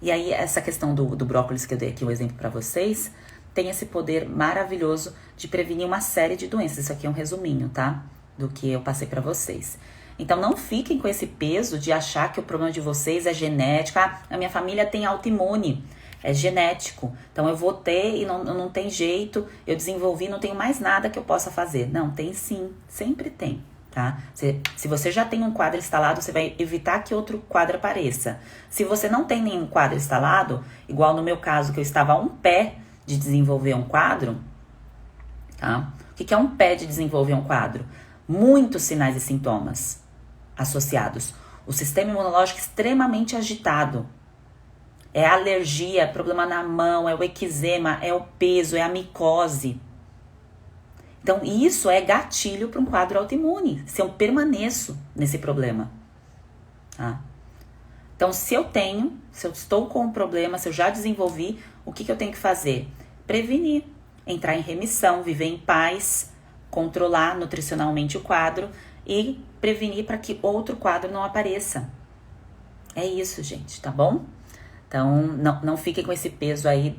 S1: E aí, essa questão do brócolis que eu dei aqui um exemplo para vocês, tem esse poder maravilhoso de prevenir uma série de doenças. Isso aqui é um resuminho, tá? Do que eu passei para vocês. Então, não fiquem com esse peso de achar que o problema de vocês é genético. A minha família tem autoimune. É genético, então eu vou ter e não tem jeito, eu desenvolvi, não tenho mais nada que eu possa fazer. Não, tem sim, sempre tem, tá? Se você já tem um quadro instalado, você vai evitar que outro quadro apareça. Se você não tem nenhum quadro instalado, igual no meu caso, que eu estava a um pé de desenvolver um quadro, tá? O que é um pé de desenvolver um quadro? Muitos sinais e sintomas. associados. O sistema imunológico extremamente agitado. É a alergia, é problema na mão, é o eczema, é o peso, é a micose. Então, isso é gatilho para um quadro autoimune, se eu permaneço nesse problema. Tá? Então, se eu estou com um problema, se eu já desenvolvi, o que eu tenho que fazer? Prevenir, entrar em remissão, viver em paz, controlar nutricionalmente o quadro e prevenir para que outro quadro não apareça. É isso, gente, tá bom? Então, não fiquem com esse peso aí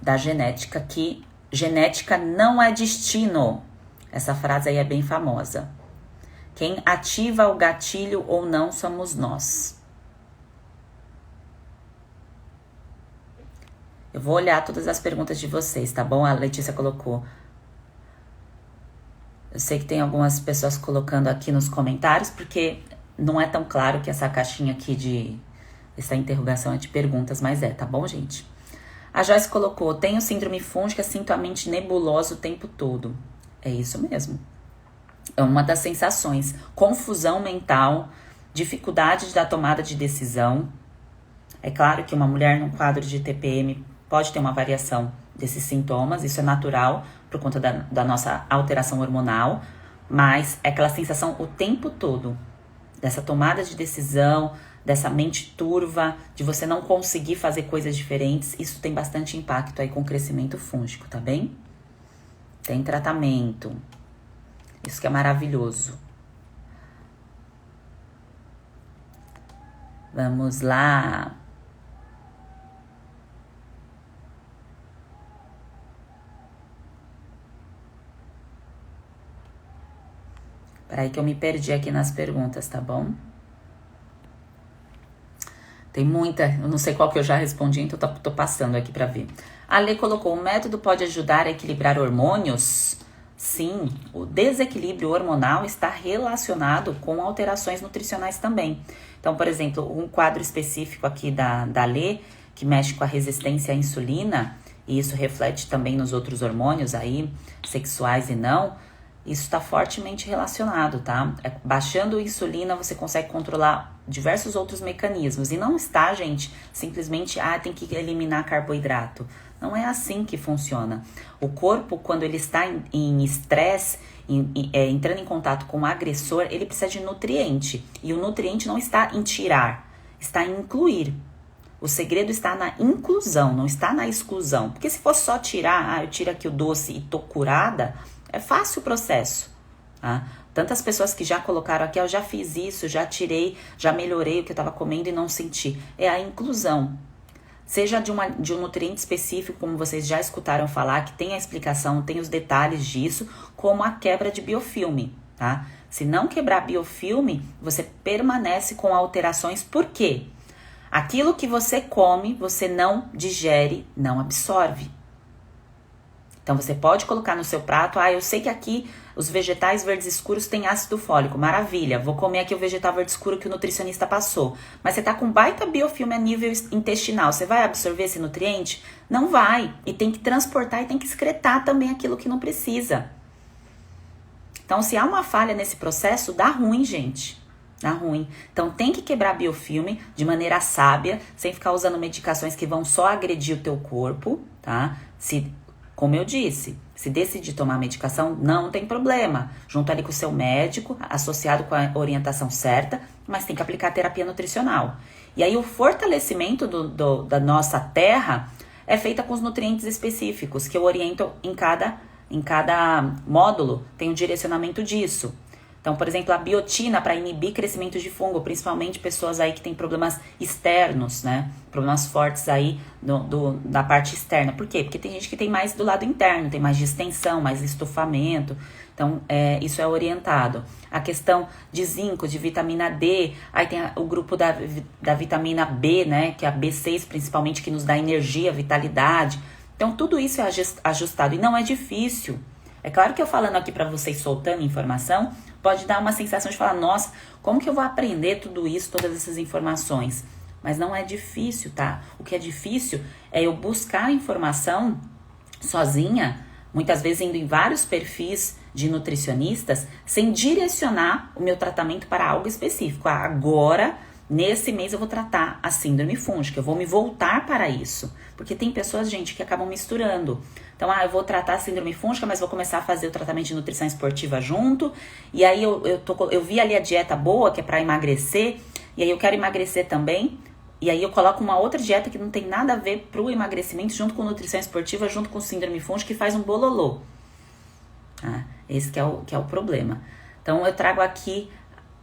S1: da genética, que genética não é destino. Essa frase aí é bem famosa. Quem ativa o gatilho ou não somos nós. Eu vou olhar todas as perguntas de vocês, tá bom? A Letícia colocou. Eu sei que tem algumas pessoas colocando aqui nos comentários, porque não é tão claro que essa caixinha aqui essa interrogação é de perguntas, mas tá bom, gente? A Joyce colocou, tenho síndrome fúngica, sinto a mente nebulosa o tempo todo. É isso mesmo. É uma das sensações. Confusão mental, dificuldade da tomada de decisão. É claro que uma mulher num quadro de TPM pode ter uma variação desses sintomas, isso é natural por conta da nossa alteração hormonal, mas é aquela sensação o tempo todo, dessa tomada de decisão, dessa mente turva, de você não conseguir fazer coisas diferentes, isso tem bastante impacto aí com o crescimento fúngico, tá bem? Tem tratamento, isso que é maravilhoso. Vamos lá. Peraí que eu me perdi aqui nas perguntas, tá bom? Tem muita, eu não sei qual que eu já respondi, então tô passando aqui pra ver. A Lê colocou, o método pode ajudar a equilibrar hormônios? Sim, o desequilíbrio hormonal está relacionado com alterações nutricionais também. Então, por exemplo, um quadro específico aqui da Lê, que mexe com a resistência à insulina, e isso reflete também nos outros hormônios aí, sexuais e não, isso está fortemente relacionado, tá? Baixando a insulina, você consegue controlar diversos outros mecanismos. E não está, gente, simplesmente, tem que eliminar carboidrato. Não é assim que funciona. O corpo, quando ele está em estresse, entrando em contato com o agressor, ele precisa de nutriente. E o nutriente não está em tirar, está em incluir. O segredo está na inclusão, não está na exclusão. Porque se fosse só tirar, eu tiro aqui o doce e tô curada, é fácil o processo, tá? Tantas pessoas que já colocaram aqui, eu já fiz isso, já tirei, já melhorei o que eu estava comendo e não senti. É a inclusão. Seja de um nutriente específico, como vocês já escutaram falar, que tem a explicação, tem os detalhes disso, como a quebra de biofilme, tá? Se não quebrar biofilme, você permanece com alterações. Por quê? Aquilo que você come, você não digere, não absorve. Então, você pode colocar no seu prato, eu sei que aqui os vegetais verdes escuros têm ácido fólico, maravilha, vou comer aqui o vegetal verde escuro que o nutricionista passou. Mas você tá com baita biofilme a nível intestinal, você vai absorver esse nutriente? Não vai, e tem que transportar e tem que excretar também aquilo que não precisa. Então, se há uma falha nesse processo, dá ruim, gente. Dá ruim. Então, tem que quebrar biofilme de maneira sábia, sem ficar usando medicações que vão só agredir o teu corpo, tá? Como eu disse, se decidir tomar medicação, não tem problema. Junto ali com o seu médico, associado com a orientação certa, mas tem que aplicar terapia nutricional. E aí o fortalecimento da nossa terra é feita com os nutrientes específicos, que eu oriento em cada módulo, tem um direcionamento disso. Então, por exemplo, a biotina para inibir crescimento de fungo, principalmente pessoas aí que têm problemas externos, né? Problemas fortes aí da parte externa. Por quê? Porque tem gente que tem mais do lado interno, tem mais distensão, mais estufamento. Então, isso é orientado. A questão de zinco, de vitamina D, aí tem o grupo da vitamina B, né? Que é a B6 principalmente, que nos dá energia, vitalidade. Então, tudo isso é ajustado e não é difícil. É claro que eu falando aqui para vocês, soltando informação, pode dar uma sensação de falar, nossa, como que eu vou aprender tudo isso, todas essas informações? Mas não é difícil, tá? O que é difícil é eu buscar a informação sozinha, muitas vezes indo em vários perfis de nutricionistas sem direcionar o meu tratamento para algo específico. Agora, nesse mês eu vou tratar a síndrome fúngica, eu vou me voltar para isso. Porque tem pessoas, gente, que acabam misturando. Então, eu vou tratar a síndrome fúngica, mas vou começar a fazer o tratamento de nutrição esportiva junto. E aí eu vi ali a dieta boa, que é para emagrecer, e aí eu quero emagrecer também. E aí eu coloco uma outra dieta que não tem nada a ver pro emagrecimento, junto com nutrição esportiva, junto com síndrome fúngica, que faz um bololô. Esse que é o problema. Então eu trago aqui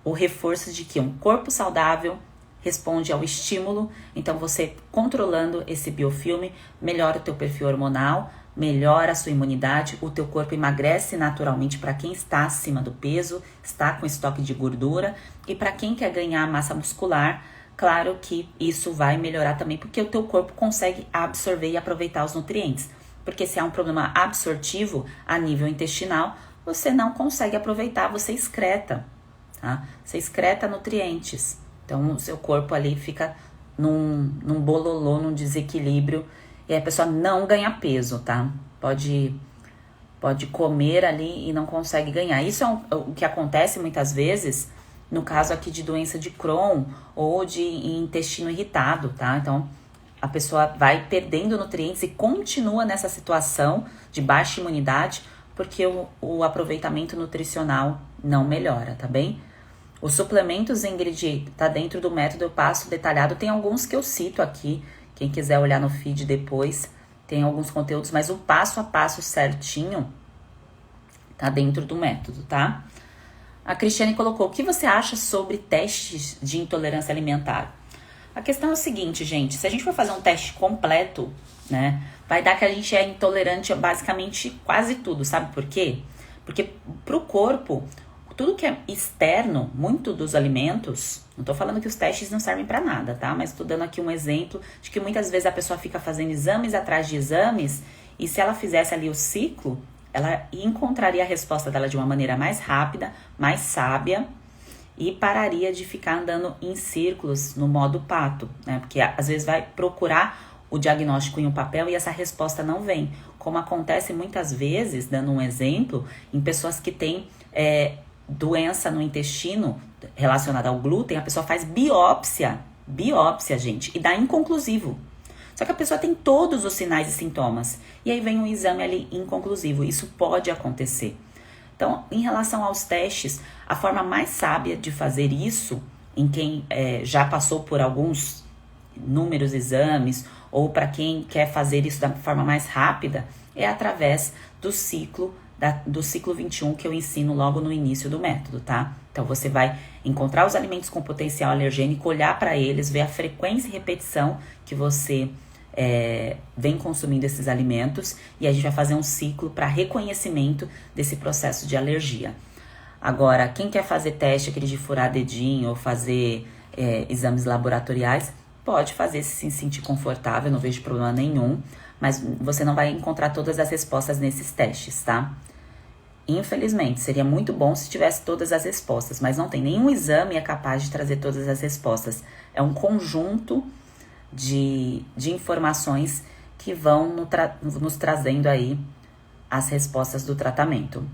S1: o reforço de que um corpo saudável responde ao estímulo. Então você controlando esse biofilme, melhora o teu perfil hormonal, melhora a sua imunidade, o teu corpo emagrece naturalmente para quem está acima do peso, está com estoque de gordura, e para quem quer ganhar massa muscular, claro que isso vai melhorar também, porque o teu corpo consegue absorver e aproveitar os nutrientes. Porque se há um problema absortivo a nível intestinal, você não consegue aproveitar, você excreta, tá? Você excreta nutrientes. Então, o seu corpo ali fica num bololô, num desequilíbrio, e aí a pessoa não ganha peso, tá? Pode comer ali e não consegue ganhar. Isso é o que acontece muitas vezes no caso aqui de doença de Crohn ou de intestino irritado, tá? Então, a pessoa vai perdendo nutrientes e continua nessa situação de baixa imunidade porque o aproveitamento nutricional não melhora, tá bem? Os suplementos, Ingrid, tá dentro do método, eu passo detalhado. Tem alguns que eu cito aqui, quem quiser olhar no feed depois, tem alguns conteúdos, mas o passo a passo certinho tá dentro do método, tá? A Cristiane colocou, o que você acha sobre testes de intolerância alimentar? A questão é o seguinte, gente, se a gente for fazer um teste completo, né, vai dar que a gente é intolerante a basicamente quase tudo, sabe por quê? Porque pro corpo, tudo que é externo, muito dos alimentos, não tô falando que os testes não servem para nada, tá? Mas tô dando aqui um exemplo de que muitas vezes a pessoa fica fazendo exames atrás de exames e se ela fizesse ali o ciclo, ela encontraria a resposta dela de uma maneira mais rápida, mais sábia e pararia de ficar andando em círculos no modo pato, né? Porque às vezes vai procurar o diagnóstico em um papel e essa resposta não vem. Como acontece muitas vezes, dando um exemplo, em pessoas que têm doença no intestino relacionada ao glúten, a pessoa faz biópsia, gente, e dá inconclusivo. Só que a pessoa tem todos os sinais e sintomas. E aí vem um exame ali inconclusivo. Isso pode acontecer. Então, em relação aos testes, a forma mais sábia de fazer isso, em quem já passou por alguns inúmeros exames, ou para quem quer fazer isso da forma mais rápida, é através do ciclo 21 que eu ensino logo no início do método, tá? Então, você vai encontrar os alimentos com potencial alergênico, olhar para eles, ver a frequência e repetição que você vem consumindo esses alimentos e a gente vai fazer um ciclo para reconhecimento desse processo de alergia. Agora, quem quer fazer teste, aquele de furar dedinho ou fazer exames laboratoriais, pode fazer se sentir confortável, não vejo problema nenhum, mas você não vai encontrar todas as respostas nesses testes, tá? Infelizmente, seria muito bom se tivesse todas as respostas, mas não tem nenhum exame é capaz de trazer todas as respostas. É um conjunto de informações que vão nos trazendo aí as respostas do tratamento.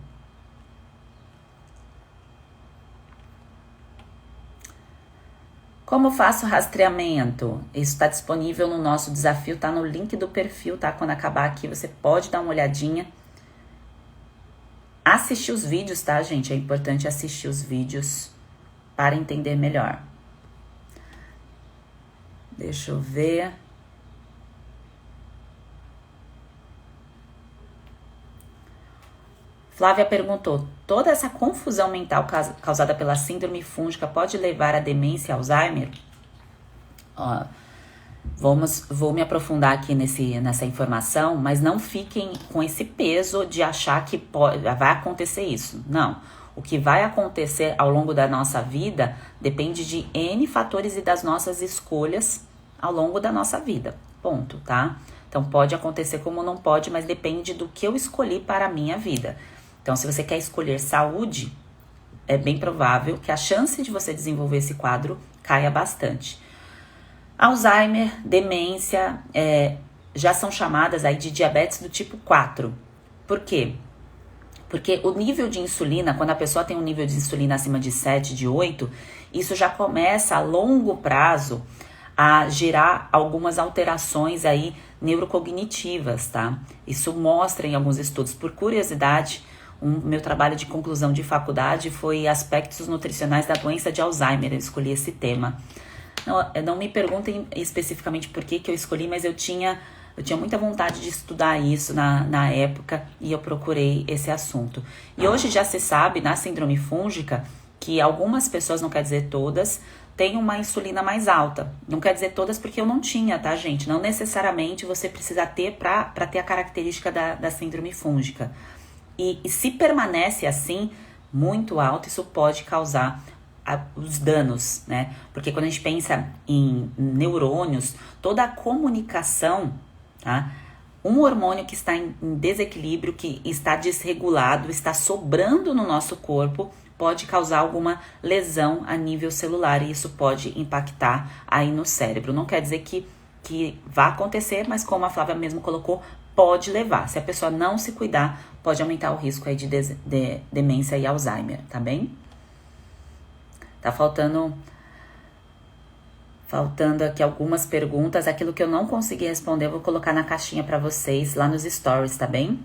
S1: Como faço rastreamento? Isso está disponível no nosso desafio, tá no link do perfil, tá? Quando acabar aqui, você pode dar uma olhadinha. Assistir os vídeos, tá, gente? É importante assistir os vídeos para entender melhor. Deixa eu ver. Flávia perguntou, toda essa confusão mental causada pela síndrome fúngica pode levar à demência e Alzheimer? Ó, vou me aprofundar aqui nessa informação, mas não fiquem com esse peso de achar que vai acontecer isso. Não. O que vai acontecer ao longo da nossa vida depende de N fatores e das nossas escolhas ao longo da nossa vida. Ponto, tá? Então, pode acontecer como não pode, mas depende do que eu escolhi para a minha vida. Então, se você quer escolher saúde, é bem provável que a chance de você desenvolver esse quadro caia bastante. Alzheimer, demência, já são chamadas aí de diabetes do tipo 4. Por quê? Porque o nível de insulina, quando a pessoa tem um nível de insulina acima de 7, de 8, isso já começa a longo prazo a gerar algumas alterações aí neurocognitivas, tá? Isso mostra em alguns estudos. Por curiosidade, meu trabalho de conclusão de faculdade foi aspectos nutricionais da doença de Alzheimer. Eu escolhi esse tema. Não me perguntem especificamente por que eu escolhi, mas eu tinha muita vontade de estudar isso na época e eu procurei esse assunto. E hoje já se sabe, na síndrome fúngica, que algumas pessoas, não quer dizer todas, têm uma insulina mais alta. Não quer dizer todas porque eu não tinha, tá, gente? Não necessariamente você precisa ter para ter a característica da síndrome fúngica. E se permanece assim, muito alto, isso pode causar os danos, né? Porque quando a gente pensa em neurônios, toda a comunicação, tá? Um hormônio que está em desequilíbrio, que está desregulado, está sobrando no nosso corpo, pode causar alguma lesão a nível celular e isso pode impactar aí no cérebro. Não quer dizer que vá acontecer, mas como a Flávia mesmo colocou, pode levar. Se a pessoa não se cuidar, pode aumentar o risco aí de demência e Alzheimer, tá bem? Tá faltando aqui algumas perguntas. Aquilo que eu não consegui responder, eu vou colocar na caixinha para vocês lá nos stories, tá bem?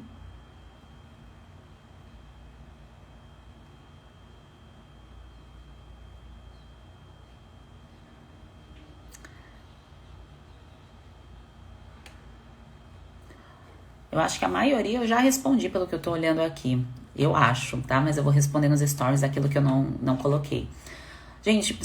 S1: Eu acho que a maioria eu já respondi pelo que eu tô olhando aqui. Eu acho, tá? Mas eu vou responder nos stories aquilo que eu não coloquei. Gente,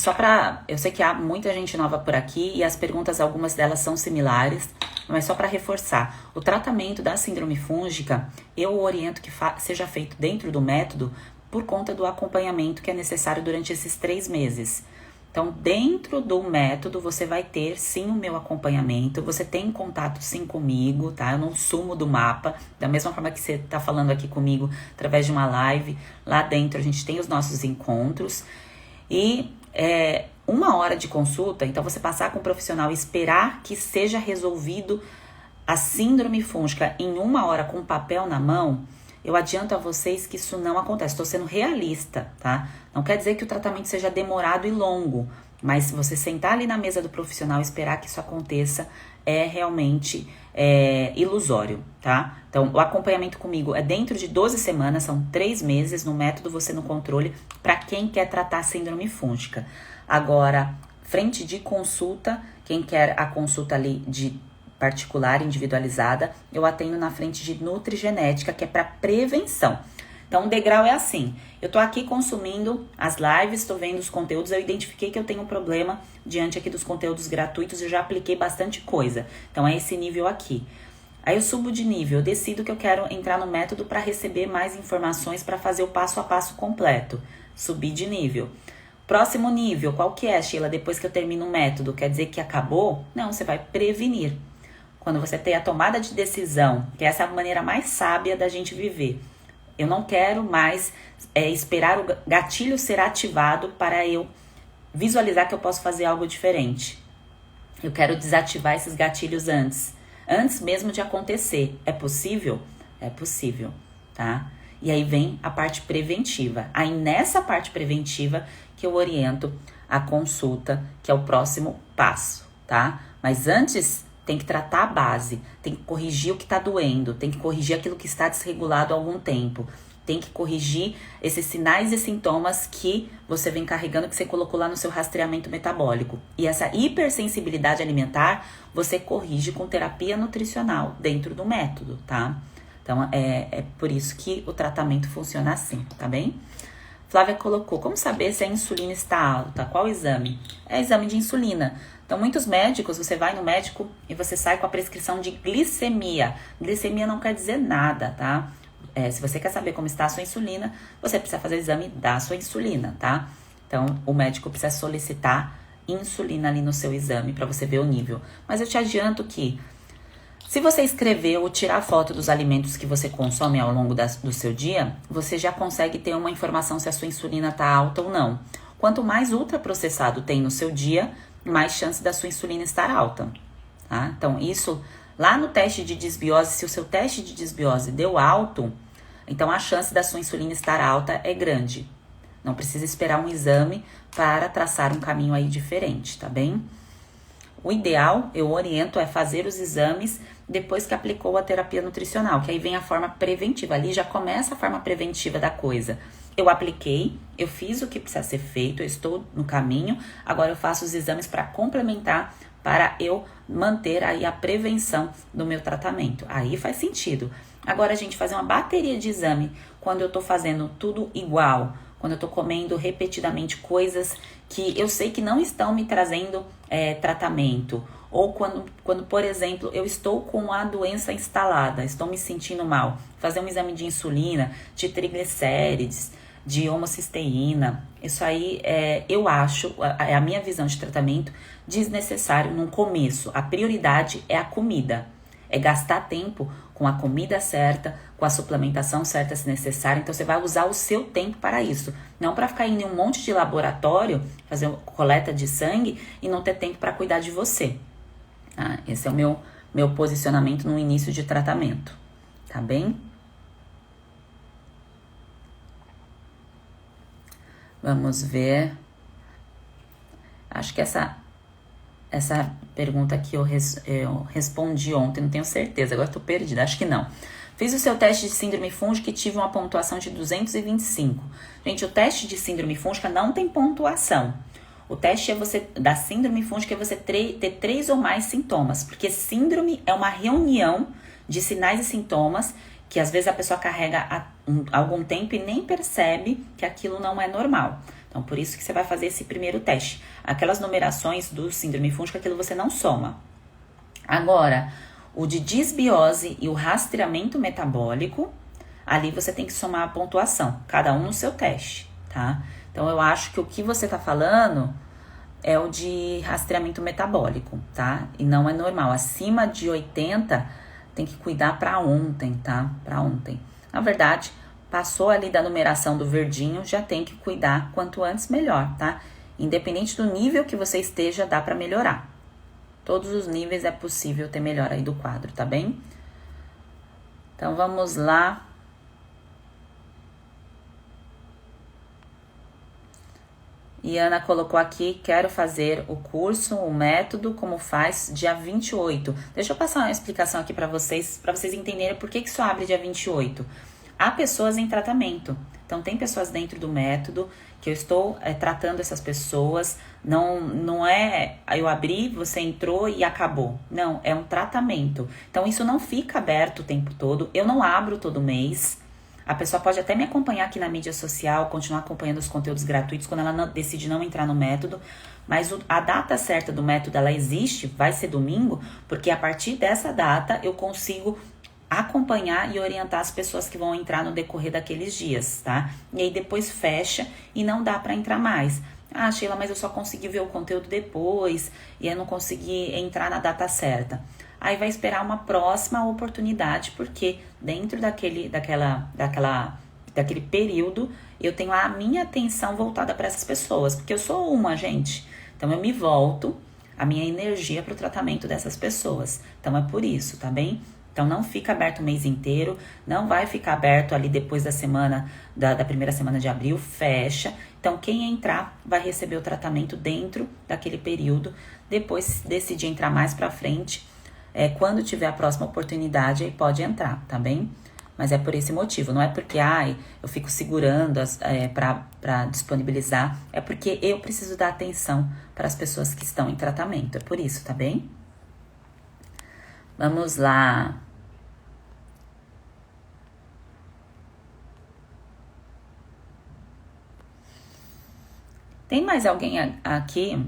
S1: eu sei que há muita gente nova por aqui e as perguntas, algumas delas são similares, mas só para reforçar, o tratamento da síndrome fúngica, eu oriento que seja feito dentro do método por conta do acompanhamento que é necessário durante esses 3 meses. Então, dentro do método, você vai ter, sim, o meu acompanhamento, você tem contato, sim, comigo, tá? Eu não sumo do mapa, da mesma forma que você tá falando aqui comigo, através de uma live, lá dentro a gente tem os nossos encontros, e 1 hora de consulta, então você passar com um profissional e esperar que seja resolvido a síndrome fúngica em 1 hora com papel na mão, eu adianto a vocês que isso não acontece. Estou sendo realista, tá? Não quer dizer que o tratamento seja demorado e longo, mas se você sentar ali na mesa do profissional e esperar que isso aconteça, é realmente ilusório, tá? Então, o acompanhamento comigo é dentro de 12 semanas, são 3 meses no método Você no Controle, para quem quer tratar síndrome fúngica. Agora, frente de consulta, quem quer a consulta ali de particular, individualizada, eu atendo na frente de nutrigenética, que é para prevenção. Então, o degrau é assim, eu tô aqui consumindo as lives, tô vendo os conteúdos, eu identifiquei que eu tenho um problema diante aqui dos conteúdos gratuitos, eu já apliquei bastante coisa. Então, é esse nível aqui. Aí eu subo de nível, eu decido que eu quero entrar no método para receber mais informações, para fazer o passo a passo completo. Subir de nível. Próximo nível, qual que é, Sheila? Depois que eu termino o método, quer dizer que acabou? Não, você vai prevenir. Quando você tem a tomada de decisão, que essa é a maneira mais sábia da gente viver. Eu não quero mais esperar o gatilho ser ativado para eu visualizar que eu posso fazer algo diferente. Eu quero desativar esses gatilhos antes mesmo de acontecer. É possível? É possível, tá? E aí vem a parte preventiva. Aí nessa parte preventiva que eu oriento a consulta, que é o próximo passo, tá? Mas antes tem que tratar a base, tem que corrigir o que está doendo, tem que corrigir aquilo que está desregulado há algum tempo, tem que corrigir esses sinais e sintomas que você vem carregando, que você colocou lá no seu rastreamento metabólico. E essa hipersensibilidade alimentar, você corrige com terapia nutricional dentro do método, tá? Então, é por isso que o tratamento funciona assim, tá bem? Flávia colocou, como saber se a insulina está alta? Qual exame? É exame de insulina. Então, muitos médicos, você vai no médico e você sai com a prescrição de glicemia. Glicemia não quer dizer nada, tá? Se você quer saber como está a sua insulina, você precisa fazer o exame da sua insulina, tá? Então, o médico precisa solicitar insulina ali no seu exame para você ver o nível. Mas eu te adianto que, se você escrever ou tirar foto dos alimentos que você consome ao longo do seu dia, você já consegue ter uma informação se a sua insulina está alta ou não. Quanto mais ultraprocessado tem no seu dia, mais chance da sua insulina estar alta, tá? Então, isso, lá no teste de desbiose, se o seu teste de desbiose deu alto, Então a chance da sua insulina estar alta é grande. Não precisa esperar um exame para traçar um caminho aí diferente, tá bem? O ideal, eu oriento, é fazer os exames depois que aplicou a terapia nutricional, que aí vem a forma preventiva, ali já começa a forma preventiva da coisa. Eu apliquei, eu fiz o que precisa ser feito, eu estou no caminho, agora eu faço os exames para complementar, para eu manter aí a prevenção do meu tratamento. Aí faz sentido. Agora, a gente fazer uma bateria de exame quando eu tô fazendo tudo igual, quando eu tô comendo repetidamente coisas que eu sei que não estão me trazendo tratamento, ou quando, por exemplo, eu estou com a doença instalada, estou me sentindo mal, fazer um exame de insulina, de triglicérides, de homocisteína, isso aí eu acho, é a minha visão de tratamento, desnecessário no começo. A prioridade é a comida, é gastar tempo com a comida certa, com a suplementação certa se necessário. Então você vai usar o seu tempo para isso, não para ficar indo em um monte de laboratório, fazer coleta de sangue e não ter tempo para cuidar de você. Tá? Esse é o meu posicionamento no início de tratamento, tá bem? Vamos ver. Acho que essa pergunta aqui eu respondi ontem, não tenho certeza, agora estou perdida, acho que não. Fiz o seu teste de síndrome fúngica e tive uma pontuação de 225. Gente, o teste de síndrome fúngica não tem pontuação. O teste da síndrome fúngica é você ter 3 ou mais sintomas, porque síndrome é uma reunião de sinais e sintomas que às vezes a pessoa carrega há algum tempo e nem percebe que aquilo não é normal. Então, por isso que você vai fazer esse primeiro teste. Aquelas numerações do síndrome fúngica, aquilo você não soma. Agora, o de disbiose e o rastreamento metabólico, ali você tem que somar a pontuação, cada um no seu teste, tá? Então, eu acho que o que você tá falando é o de rastreamento metabólico, tá? E não é normal. Acima de 80, tem que cuidar para ontem, tá? Para ontem. Na verdade, passou ali da numeração do verdinho, já tem que cuidar quanto antes melhor, tá? Independente do nível que você esteja, dá para melhorar. Todos os níveis é possível ter melhora aí do quadro, tá bem? Então, vamos lá. E Ana colocou aqui, quero fazer o curso, o método, como faz, dia 28. Deixa eu passar uma explicação aqui para vocês entenderem por que isso abre dia 28. Há pessoas em tratamento. Então, tem pessoas dentro do método que eu estou tratando essas pessoas. Não é eu abri, você entrou e acabou. Não, é um tratamento. Então, isso não fica aberto o tempo todo. Eu não abro todo mês. A pessoa pode até me acompanhar aqui na mídia social, continuar acompanhando os conteúdos gratuitos quando ela decide não entrar no método. Mas a data certa do método, ela existe, vai ser domingo, porque a partir dessa data eu consigo acompanhar e orientar as pessoas que vão entrar no decorrer daqueles dias, tá? E aí depois fecha e não dá para entrar mais. Ah, Sheila, mas eu só consegui ver o conteúdo depois e eu não consegui entrar na data certa. Aí vai esperar uma próxima oportunidade, porque dentro daquele período eu tenho a minha atenção voltada para essas pessoas, porque eu sou uma, gente. Então eu me volto a minha energia para o tratamento dessas pessoas. Então é por isso, tá bem? Então não fica aberto o mês inteiro, não vai ficar aberto ali depois da semana, da primeira semana de abril, fecha. Então quem entrar vai receber o tratamento dentro daquele período, depois se decidir entrar mais pra frente, quando tiver a próxima oportunidade, aí pode entrar, tá bem? Mas é por esse motivo, não é porque eu fico segurando para disponibilizar, é porque eu preciso dar atenção para as pessoas que estão em tratamento, é por isso, tá bem? Vamos lá. Tem mais alguém aqui?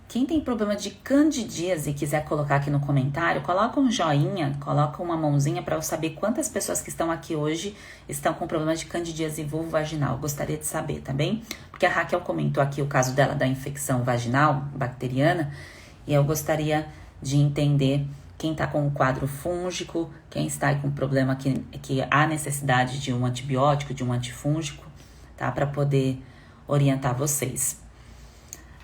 S1: Quem tem problema de candidíase e quiser colocar aqui no comentário, coloca um joinha, coloca uma mãozinha para eu saber quantas pessoas que estão aqui hoje estão com problema de candidíase vulvovaginal. Gostaria de saber, tá bem? Porque a Raquel comentou aqui o caso dela da infecção vaginal bacteriana e eu gostaria de entender quem está com um quadro fúngico, quem está com problema que há necessidade de um antibiótico, de um antifúngico, tá? Para poder orientar vocês.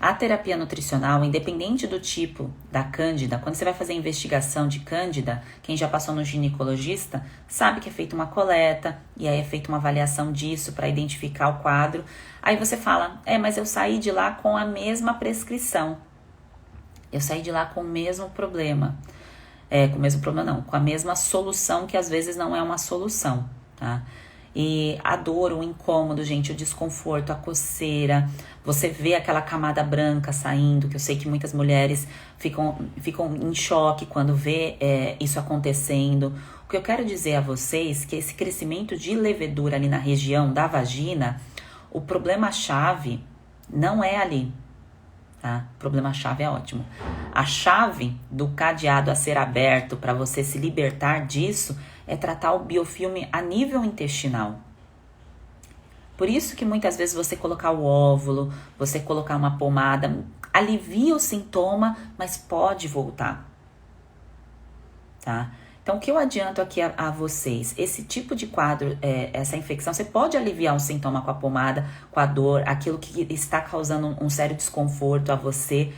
S1: A terapia nutricional, independente do tipo da cândida, quando você vai fazer a investigação de cândida, quem já passou no ginecologista sabe que é feita uma coleta e aí é feita uma avaliação disso para identificar o quadro. Aí você fala, mas eu saí de lá com a mesma prescrição. Eu saí de lá com o mesmo problema. Com o mesmo problema não, com a mesma solução que às vezes não é uma solução, tá? E a dor, o incômodo, gente, o desconforto, a coceira, você vê aquela camada branca saindo, que eu sei que muitas mulheres ficam em choque quando vê isso acontecendo. O que eu quero dizer a vocês é que esse crescimento de levedura ali na região da vagina, o problema-chave não é ali, tá? O problema-chave é ótimo. A chave do cadeado a ser aberto para você se libertar disso é tratar o biofilme a nível intestinal. Por isso que muitas vezes você colocar o óvulo, você colocar uma pomada, alivia o sintoma, mas pode voltar, tá? Então, o que eu adianto aqui a vocês? Esse tipo de quadro, essa infecção, você pode aliviar um sintoma com a pomada, com a dor, aquilo que está causando um sério desconforto a você,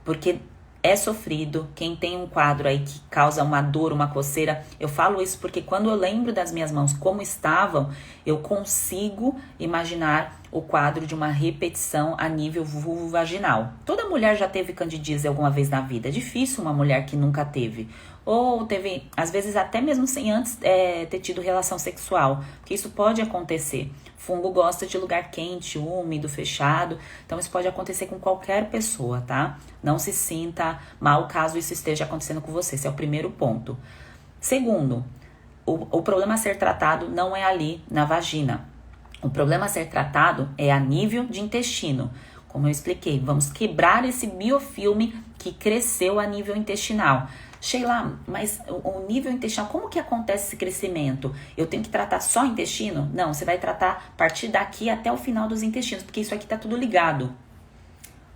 S1: porque é sofrido. Quem tem um quadro aí que causa uma dor, uma coceira, eu falo isso porque quando eu lembro das minhas mãos como estavam, eu consigo imaginar o quadro de uma repetição a nível vulvovaginal. Toda mulher já teve candidíase alguma vez na vida. É difícil uma mulher que nunca teve. Ou teve, às vezes até mesmo sem antes ter tido relação sexual, porque isso pode acontecer. Fungo gosta de lugar quente, úmido, fechado, então isso pode acontecer com qualquer pessoa, tá? Não se sinta mal caso isso esteja acontecendo com você, esse é o primeiro ponto. Segundo, o problema a ser tratado não é ali na vagina. O problema a ser tratado é a nível de intestino. Como eu expliquei, vamos quebrar esse biofilme que cresceu a nível intestinal. Sheila, mas o nível intestinal, como que acontece esse crescimento? Eu tenho que tratar só o intestino? Não, você vai tratar a partir daqui até o final dos intestinos, porque isso aqui tá tudo ligado.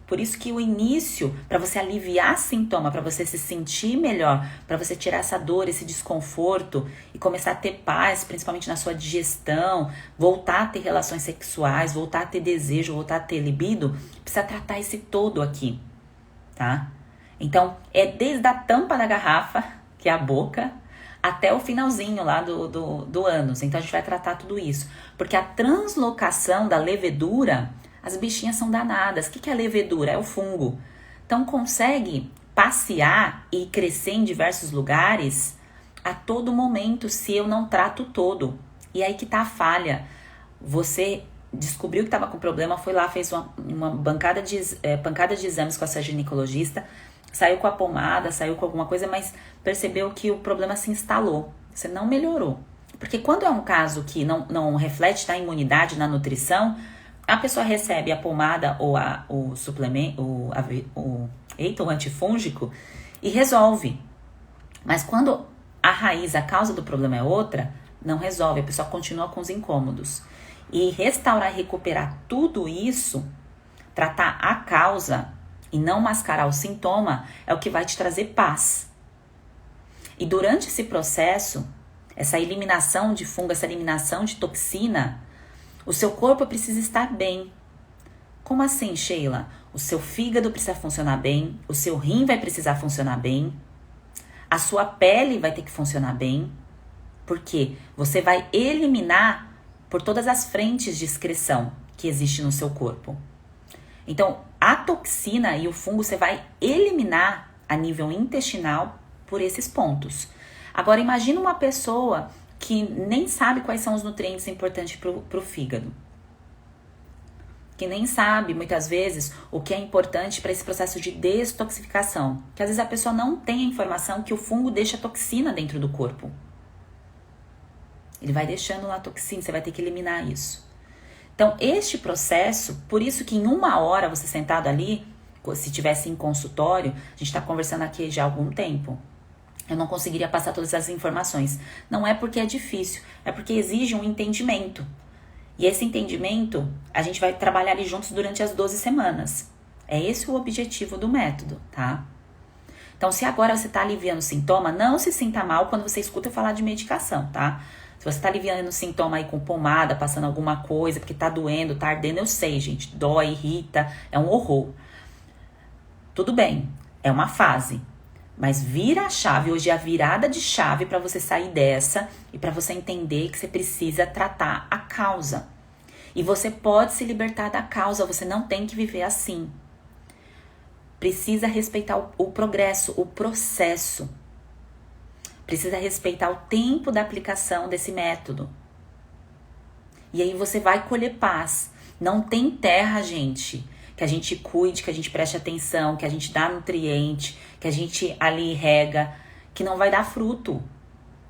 S1: Por isso que o início, para você aliviar sintoma, para você se sentir melhor, para você tirar essa dor, esse desconforto e começar a ter paz, principalmente na sua digestão, voltar a ter relações sexuais, voltar a ter desejo, voltar a ter libido, precisa tratar esse todo aqui, tá? Então, é desde a tampa da garrafa, que é a boca, até o finalzinho lá do ânus. Então, a gente vai tratar tudo isso. Porque a translocação da levedura, as bichinhas são danadas. O que é a levedura? É o fungo. Então, consegue passear e crescer em diversos lugares a todo momento, se eu não trato todo. E aí que tá a falha. Você descobriu que estava com problema, foi lá, fez uma pancada de exames com essa ginecologista, saiu com a pomada, saiu com alguma coisa, mas percebeu que o problema se instalou. Você não melhorou. Porque quando é um caso que não reflete na imunidade, na nutrição, a pessoa recebe a pomada ou o suplemento, o antifúngico e resolve. Mas quando a raiz, a causa do problema é outra, não resolve. A pessoa continua com os incômodos. E restaurar e recuperar tudo isso, tratar a causa e não mascarar o sintoma, é o que vai te trazer paz. E durante esse processo, essa eliminação de fungo, essa eliminação de toxina, o seu corpo precisa estar bem. Como assim, Sheila? O seu fígado precisa funcionar bem, o seu rim vai precisar funcionar bem, a sua pele vai ter que funcionar bem, porque você vai eliminar por todas as frentes de excreção que existe no seu corpo. Então, a toxina e o fungo você vai eliminar a nível intestinal por esses pontos. Agora, imagina uma pessoa que nem sabe quais são os nutrientes importantes para o fígado. Que nem sabe, muitas vezes, o que é importante para esse processo de destoxificação. Que às vezes a pessoa não tem a informação que o fungo deixa toxina dentro do corpo. Ele vai deixando lá a toxina, você vai ter que eliminar isso. Então, este processo, por isso que em 1 hora você sentado ali, se tivesse em consultório, a gente está conversando aqui já há algum tempo, eu não conseguiria passar todas as informações. Não é porque é difícil, é porque exige um entendimento. E esse entendimento, a gente vai trabalhar ali juntos durante as 12 semanas. É esse o objetivo do método, tá? Então, se agora você está aliviando o sintoma, não se sinta mal quando você escuta eu falar de medicação, tá? Se você tá aliviando o sintoma aí com pomada, passando alguma coisa, porque tá doendo, tá ardendo, eu sei, gente. Dói, irrita, é um horror. Tudo bem, é uma fase, mas vira a chave, hoje é a virada de chave para você sair dessa e para você entender que você precisa tratar a causa. E você pode se libertar da causa, você não tem que viver assim. Precisa respeitar o progresso, o processo. Precisa respeitar o tempo da aplicação desse método. E aí você vai colher paz. Não tem terra, gente, que a gente cuide, que a gente preste atenção, que a gente dá nutriente, que a gente ali rega, que não vai dar fruto.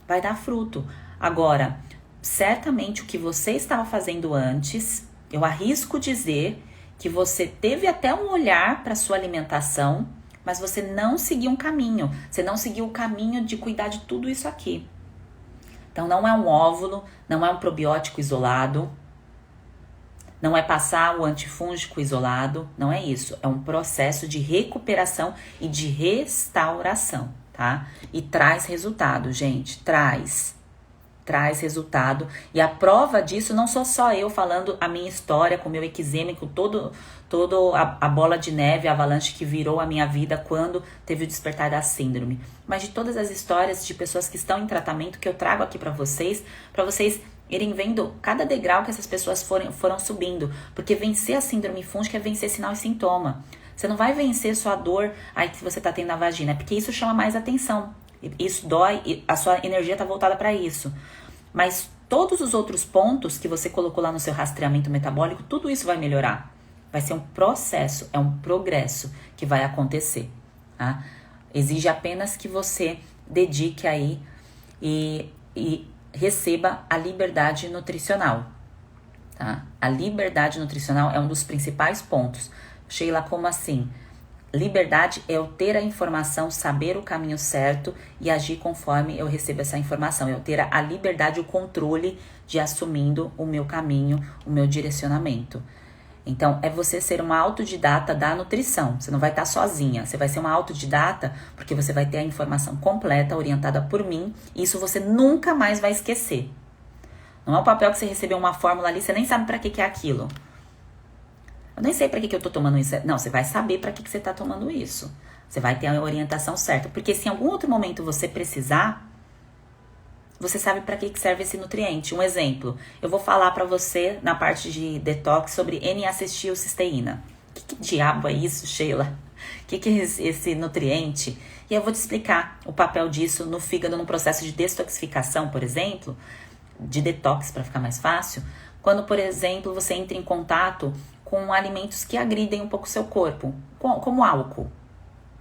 S1: Vai dar fruto. Agora, certamente o que você estava fazendo antes, eu arrisco dizer que você teve até um olhar para sua alimentação, mas você não seguiu um caminho. Você não seguiu o caminho de cuidar de tudo isso aqui. Então não é um óvulo, não é um probiótico isolado, não é passar o antifúngico isolado, não é isso. É um processo de recuperação e de restauração, tá? E traz resultado, gente, traz resultado. E a prova disso não sou só eu falando a minha história com o meu eczema, com todo a bola de neve, a avalanche que virou a minha vida quando teve o despertar da síndrome, mas de todas as histórias de pessoas que estão em tratamento que eu trago aqui para vocês irem vendo cada degrau que essas pessoas foram subindo, porque vencer a síndrome fúngica é vencer sinal e sintoma. Você não vai vencer só a dor aí que você tá tendo na vagina, porque isso chama mais atenção. Isso dói e a sua energia está voltada para isso. Mas todos os outros pontos que você colocou lá no seu rastreamento metabólico, tudo isso vai melhorar. Vai ser um processo, é um progresso que vai acontecer. Tá? Exige apenas que você dedique aí e receba a liberdade nutricional. Tá? A liberdade nutricional é um dos principais pontos. Sheila, como assim? Liberdade é eu ter a informação, saber o caminho certo e agir conforme eu recebo essa informação. Eu ter a liberdade, o controle de assumindo o meu caminho, o meu direcionamento. Então, é você ser uma autodidata da nutrição. Você não vai estar sozinha. Você vai ser uma autodidata porque você vai ter a informação completa, orientada por mim. E isso você nunca mais vai esquecer. Não é um papel que você recebeu uma fórmula ali, você nem sabe para que é aquilo. Eu nem sei para que eu tô tomando isso. Não, você vai saber para que você tá tomando isso. Você vai ter a orientação certa. Porque se em algum outro momento você precisar, você sabe para que serve esse nutriente. Um exemplo, eu vou falar para você na parte de detox sobre N-acetilcisteína. Que diabo é isso, Sheila? O que é esse nutriente? E eu vou te explicar o papel disso no fígado, no processo de detoxificação, por exemplo, de detox para ficar mais fácil. Quando, por exemplo, você entra em contato com alimentos que agridem um pouco o seu corpo, como álcool,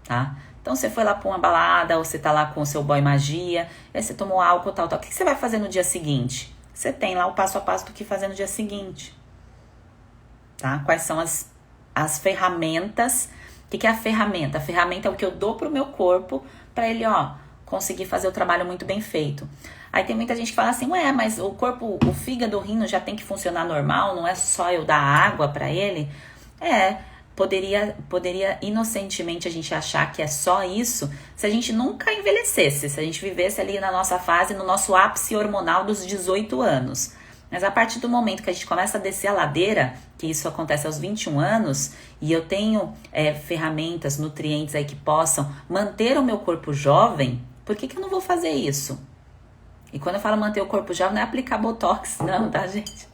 S1: tá? Então, você foi lá pra uma balada, ou você tá lá com o seu boy magia, aí você tomou álcool, tal. O que você vai fazer no dia seguinte? Você tem lá o passo a passo do que fazer no dia seguinte, tá? Quais são as ferramentas? O que é a ferramenta? A ferramenta é o que eu dou pro meu corpo pra ele, conseguir fazer o trabalho muito bem feito. Aí tem muita gente que fala assim, mas o corpo, o fígado, o rim já tem que funcionar normal, não é só eu dar água pra ele? Poderia inocentemente a gente achar que é só isso se a gente nunca envelhecesse, se a gente vivesse ali na nossa fase, no nosso ápice hormonal dos 18 anos. Mas a partir do momento que a gente começa a descer a ladeira, que isso acontece aos 21 anos, e eu tenho ferramentas, nutrientes aí que possam manter o meu corpo jovem, por que eu não vou fazer isso? E quando eu falo manter o corpo jovem, não é aplicar botox, não, tá, gente?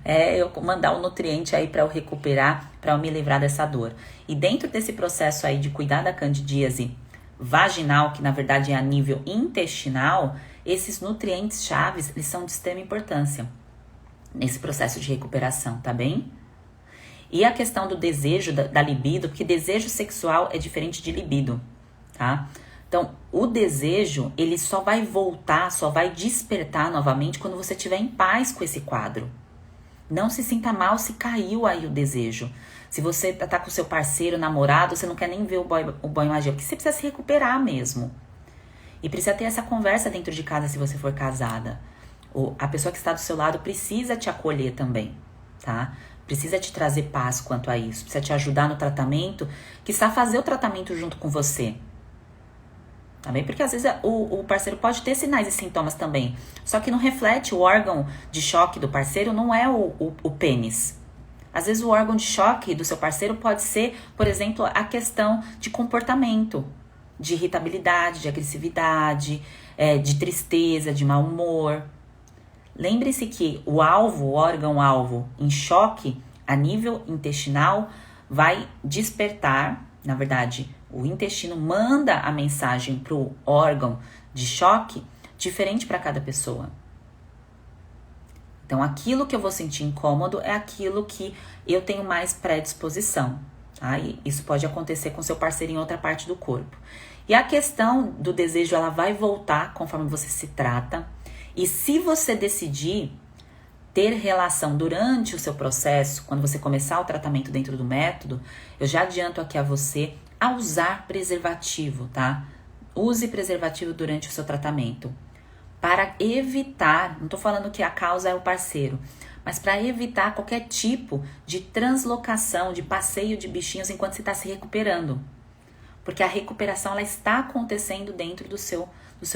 S1: É eu mandar um nutriente aí para eu recuperar, para eu me livrar dessa dor. E dentro desse processo aí de cuidar da candidíase vaginal, que na verdade é a nível intestinal, esses nutrientes chaves, eles são de extrema importância nesse processo de recuperação, tá bem? E a questão do desejo, da libido, porque desejo sexual é diferente de libido, tá? Então, o desejo, ele só vai voltar, só vai despertar novamente quando você estiver em paz com esse quadro. Não se sinta mal se caiu aí o desejo. Se você tá com o seu parceiro, namorado, você não quer nem ver o boy magia, porque você precisa se recuperar mesmo. E precisa ter essa conversa dentro de casa se você for casada. A pessoa que está do seu lado precisa te acolher também, tá? Precisa te trazer paz quanto a isso. Precisa te ajudar no tratamento, quiçá fazer o tratamento junto com você. Tá bem? Porque às vezes o parceiro pode ter sinais e sintomas também. Só que não reflete o órgão de choque do parceiro, não é o pênis. Às vezes o órgão de choque do seu parceiro pode ser, por exemplo, a questão de comportamento, de irritabilidade, de agressividade, de tristeza, de mau humor. Lembre-se que o órgão-alvo em choque a nível intestinal vai despertar, na verdade, o intestino manda a mensagem para o órgão de choque diferente para cada pessoa. Então, aquilo que eu vou sentir incômodo é aquilo que eu tenho mais predisposição. Tá? E isso pode acontecer com seu parceiro em outra parte do corpo. E a questão do desejo, ela vai voltar conforme você se trata. E se você decidir ter relação durante o seu processo, quando você começar o tratamento dentro do método, eu já adianto aqui a você a usar preservativo, tá? Use preservativo durante o seu tratamento. Para evitar, não tô falando que a causa é o parceiro, mas para evitar qualquer tipo de translocação, de passeio de bichinhos enquanto você está se recuperando. Porque a recuperação, ela está acontecendo dentro do seu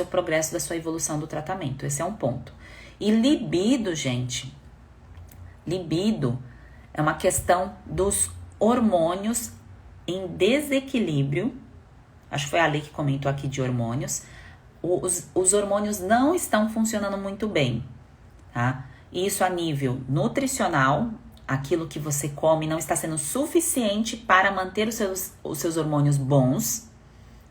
S1: progresso, da sua evolução do tratamento. Esse é um ponto. E libido, gente, libido é uma questão dos hormônios em desequilíbrio. Acho que foi a Lei que comentou aqui de hormônios. Os hormônios não estão funcionando muito bem, tá? Isso a nível nutricional, aquilo que você come não está sendo suficiente para manter os seus hormônios bons.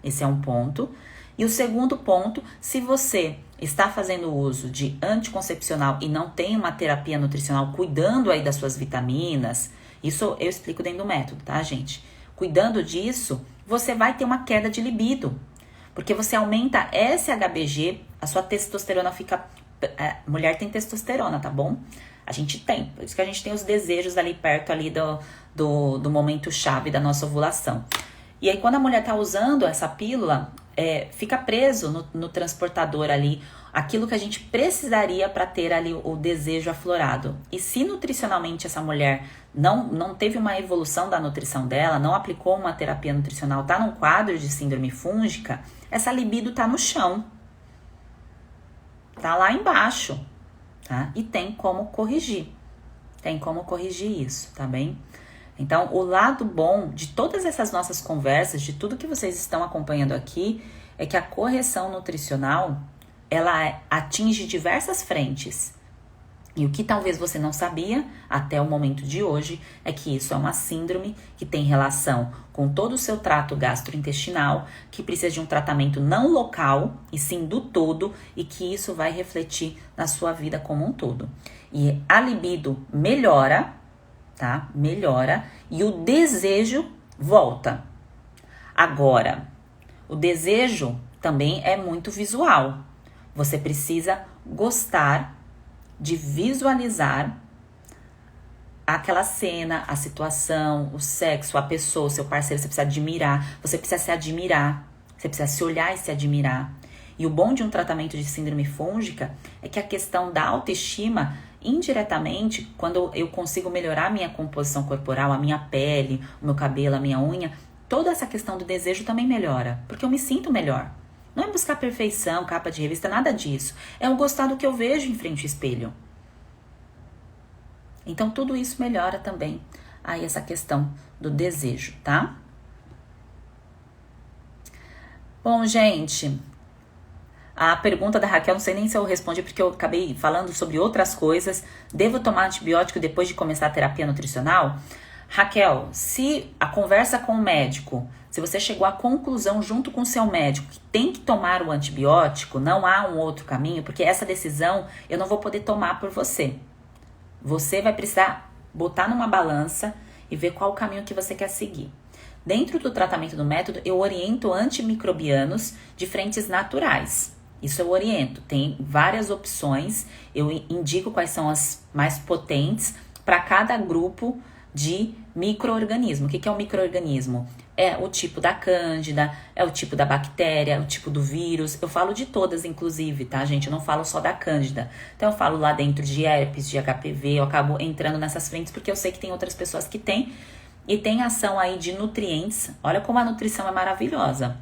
S1: Esse é um ponto. E o segundo ponto, se você está fazendo uso de anticoncepcional e não tem uma terapia nutricional cuidando aí das suas vitaminas, isso eu explico dentro do método, tá, gente? Cuidando disso, você vai ter uma queda de libido. Porque você aumenta SHBG, a sua testosterona fica... mulher tem testosterona, tá bom? A gente tem, por isso que a gente tem os desejos ali perto ali do momento chave da nossa ovulação. E aí quando a mulher tá usando essa pílula, fica preso no transportador ali, aquilo que a gente precisaria para ter ali o desejo aflorado. E se nutricionalmente essa mulher não teve uma evolução da nutrição dela, não aplicou uma terapia nutricional, tá num quadro de síndrome fúngica, essa libido tá no chão. Tá lá embaixo, tá? E tem como corrigir. Tem como corrigir isso, tá bem? Então, o lado bom de todas essas nossas conversas, de tudo que vocês estão acompanhando aqui, é que a correção nutricional, ela atinge diversas frentes. E o que talvez você não sabia até o momento de hoje é que isso é uma síndrome que tem relação com todo o seu trato gastrointestinal, que precisa de um tratamento não local, e sim do todo, e que isso vai refletir na sua vida como um todo. E a libido melhora, tá? Melhora, e o desejo volta. Agora, o desejo também é muito visual. Você precisa gostar de visualizar aquela cena, a situação, o sexo, a pessoa, o seu parceiro. Você precisa admirar, você precisa se admirar, você precisa se olhar e se admirar. E o bom de um tratamento de síndrome fúngica é que a questão da autoestima, indiretamente, quando eu consigo melhorar a minha composição corporal, a minha pele, o meu cabelo, a minha unha, toda essa questão do desejo também melhora, porque eu me sinto melhor. Não é buscar perfeição, capa de revista, nada disso. É o gostar do que eu vejo em frente ao espelho. Então, tudo isso melhora também aí essa questão do desejo, tá? Bom, gente, a pergunta da Raquel, não sei nem se eu respondi porque eu acabei falando sobre outras coisas. Devo tomar antibiótico depois de começar a terapia nutricional? Raquel, se a conversa com o médico, se você chegou à conclusão junto com o seu médico que tem que tomar o antibiótico, não há um outro caminho, porque essa decisão eu não vou poder tomar por você. Você vai precisar botar numa balança e ver qual o caminho que você quer seguir. Dentro do tratamento do método, eu oriento antimicrobianos de frentes naturais. Isso eu oriento. Tem várias opções. Eu indico quais são as mais potentes para cada grupo de micro-organismo. O que é um micro-organismo? É o tipo da cândida, é o tipo da bactéria, é o tipo do vírus. Eu falo de todas, inclusive, tá, gente? Eu não falo só da cândida. Então, eu falo lá dentro de herpes, de HPV, eu acabo entrando nessas frentes porque eu sei que tem outras pessoas que têm. E tem ação aí de nutrientes. Olha como a nutrição é maravilhosa.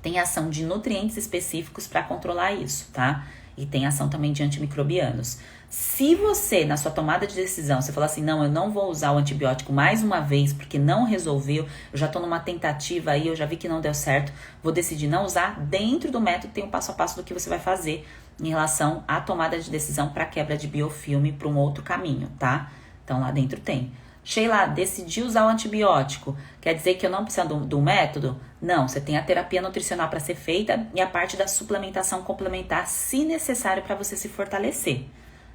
S1: Tem ação de nutrientes específicos para controlar isso, tá? e tem ação também de antimicrobianos. Se você, na sua tomada de decisão, você falar assim, não, eu não vou usar o antibiótico mais uma vez, porque não resolveu, eu já tô numa tentativa aí, eu já vi que não deu certo, vou decidir não usar, dentro do método tem o passo a passo do que você vai fazer em relação à tomada de decisão para quebra de biofilme para um outro caminho, tá? Então lá dentro tem. Sheila, decidi usar o antibiótico, quer dizer que eu não preciso do método? Não, você tem a terapia nutricional para ser feita e a parte da suplementação complementar, se necessário, para você se fortalecer.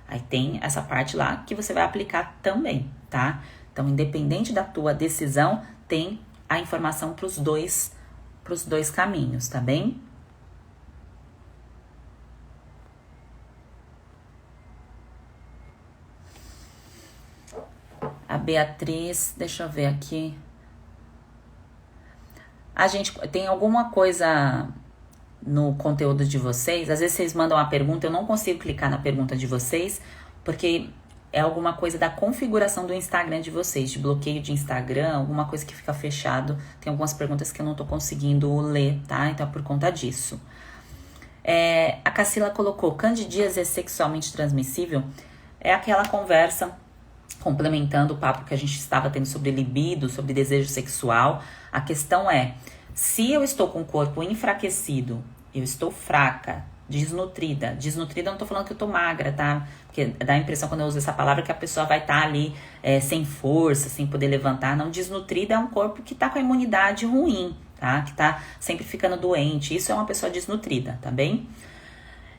S1: Aí tem essa parte lá que você vai aplicar também, tá? Então, independente da tua decisão, tem a informação para os dois caminhos, tá bem? A Beatriz, deixa eu ver aqui. A gente tem alguma coisa no conteúdo de vocês, às vezes vocês mandam uma pergunta, eu não consigo clicar na pergunta de vocês, porque é alguma coisa da configuração do Instagram de vocês, de bloqueio de Instagram, alguma coisa que fica fechado. Tem algumas perguntas que eu não tô conseguindo ler, tá? Então é por conta disso. A Cacila colocou, candidíase é sexualmente transmissível? É aquela conversa, complementando o papo que a gente estava tendo sobre libido, sobre desejo sexual. A questão é, se eu estou com o corpo enfraquecido, eu estou fraca, desnutrida eu não tô falando que eu tô magra, tá? Porque dá a impressão quando eu uso essa palavra que a pessoa vai estar ali sem força, sem poder levantar. Não, desnutrida é um corpo que tá com a imunidade ruim, tá? Que tá sempre ficando doente. Isso é uma pessoa desnutrida, tá bem?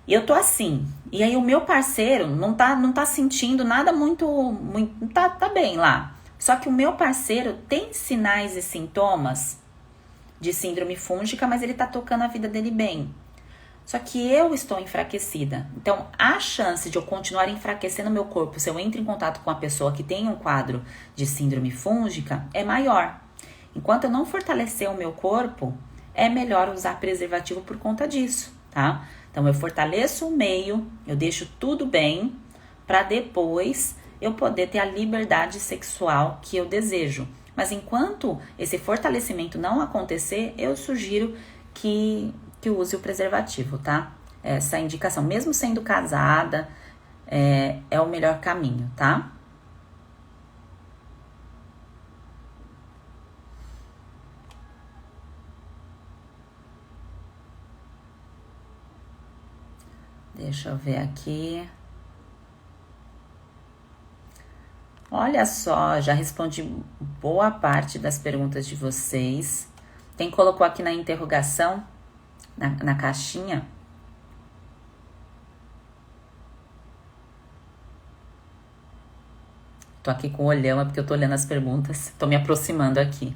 S1: E eu tô assim. E aí o meu parceiro não tá sentindo nada muito tá bem lá. Só que o meu parceiro tem sinais e sintomas de síndrome fúngica, mas ele tá tocando a vida dele bem. Só que eu estou enfraquecida. Então, a chance de eu continuar enfraquecendo meu corpo se eu entro em contato com uma pessoa que tem um quadro de síndrome fúngica é maior. Enquanto eu não fortalecer o meu corpo, é melhor usar preservativo por conta disso, tá? Então, eu fortaleço o meio, eu deixo tudo bem, para depois eu poder ter a liberdade sexual que eu desejo. Mas enquanto esse fortalecimento não acontecer, eu sugiro que use o preservativo, tá? Essa indicação, mesmo sendo casada, é o melhor caminho, tá? Deixa eu ver aqui. Olha só, já respondi boa parte das perguntas de vocês. Quem colocou aqui na interrogação, na caixinha? Tô aqui com o olhão, é porque eu tô olhando as perguntas, tô me aproximando aqui.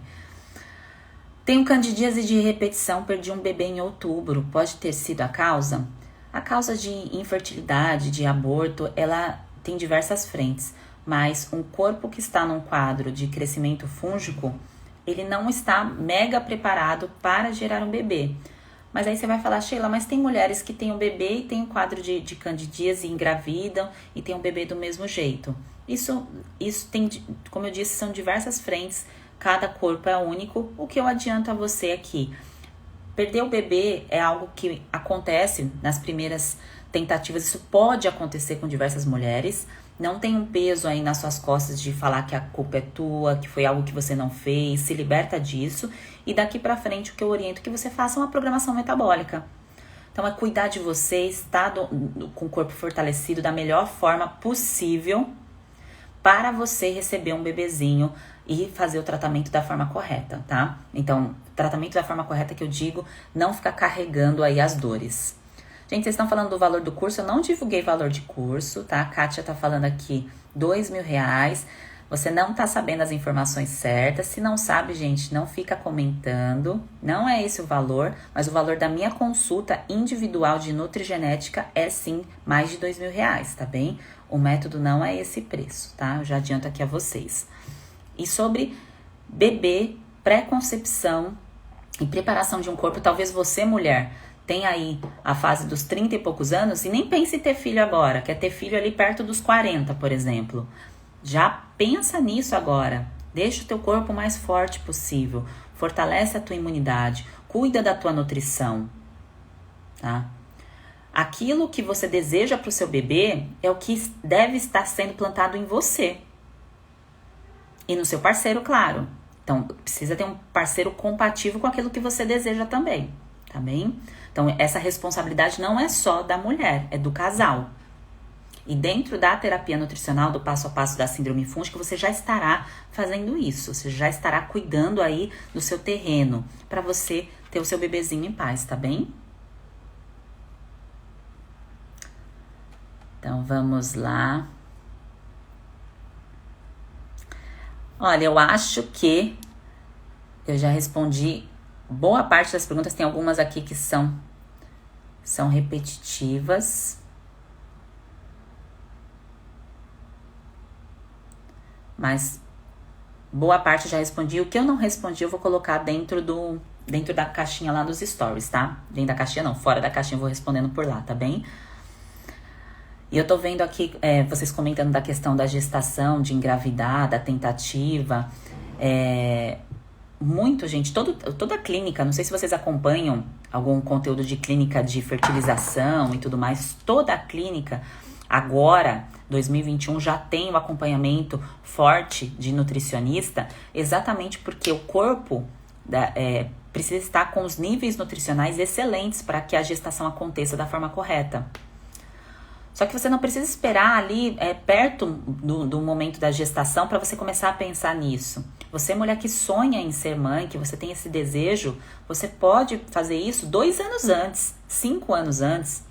S1: Tenho candidíase de repetição, perdi um bebê em outubro, pode ter sido a causa? A causa de infertilidade, de aborto, ela tem diversas frentes, mas um corpo que está num quadro de crescimento fúngico, ele não está mega preparado para gerar um bebê. Mas aí você vai falar, Sheila, mas tem mulheres que têm um bebê e tem um quadro de candidíase e engravidam e tem um bebê do mesmo jeito. Isso tem, como eu disse, são diversas frentes, cada corpo é único. O que eu adianto a você aqui, perder o bebê é algo que acontece nas primeiras tentativas, isso pode acontecer com diversas mulheres. Não tem um peso aí nas suas costas de falar que a culpa é tua, que foi algo que você não fez, se liberta disso. E daqui pra frente o que eu oriento é que você faça uma programação metabólica. Então é cuidar de você, estar com o corpo fortalecido da melhor forma possível para você receber um bebezinho e fazer o tratamento da forma correta, tá? Então, tratamento da forma correta que eu digo, não ficar carregando aí as dores. Gente, vocês estão falando do valor do curso, eu não divulguei valor de curso, tá? A Kátia tá falando aqui R$2.000. Você não tá sabendo as informações certas. Se não sabe, gente, não fica comentando. Não é esse o valor, mas o valor da minha consulta individual de nutrigenética é sim mais de R$2.000, tá bem? O método não é esse preço, tá? Eu já adianto aqui a vocês. E sobre bebê, pré-concepção e preparação de um corpo, talvez você, mulher, tem aí a fase dos 30 e poucos anos e nem pense em ter filho agora, quer ter filho ali perto dos 40, por exemplo. Já pensa nisso agora. Deixa o teu corpo o mais forte possível. Fortalece a tua imunidade. Cuida da tua nutrição. Tá? Aquilo que você deseja para o seu bebê é o que deve estar sendo plantado em você. E no seu parceiro, claro. Então, precisa ter um parceiro compatível com aquilo que você deseja também, tá bem? Então, essa responsabilidade não é só da mulher, é do casal. E dentro da terapia nutricional, do passo a passo da síndrome fúngica, você já estará fazendo isso. Você já estará cuidando aí do seu terreno para você ter o seu bebezinho em paz, tá bem? Então, vamos lá. Olha, eu acho que eu já respondi boa parte das perguntas. Tem algumas aqui que são repetitivas. Mas boa parte eu já respondi. O que eu não respondi eu vou colocar dentro da caixinha lá dos stories, tá? Dentro da caixinha não, fora da caixinha eu vou respondendo por lá, tá bem? E eu tô vendo aqui vocês comentando da questão da gestação, de engravidar, da tentativa. Muito, gente, toda a clínica, não sei se vocês acompanham algum conteúdo de clínica de fertilização e tudo mais, toda a clínica agora, 2021, já tem o acompanhamento forte de nutricionista, exatamente porque o corpo precisa estar com os níveis nutricionais excelentes para que a gestação aconteça da forma correta. Só que você não precisa esperar ali perto do momento da gestação para você começar a pensar nisso. Você, mulher que sonha em ser mãe, que você tem esse desejo, você pode fazer isso 2 anos antes, 5 anos antes.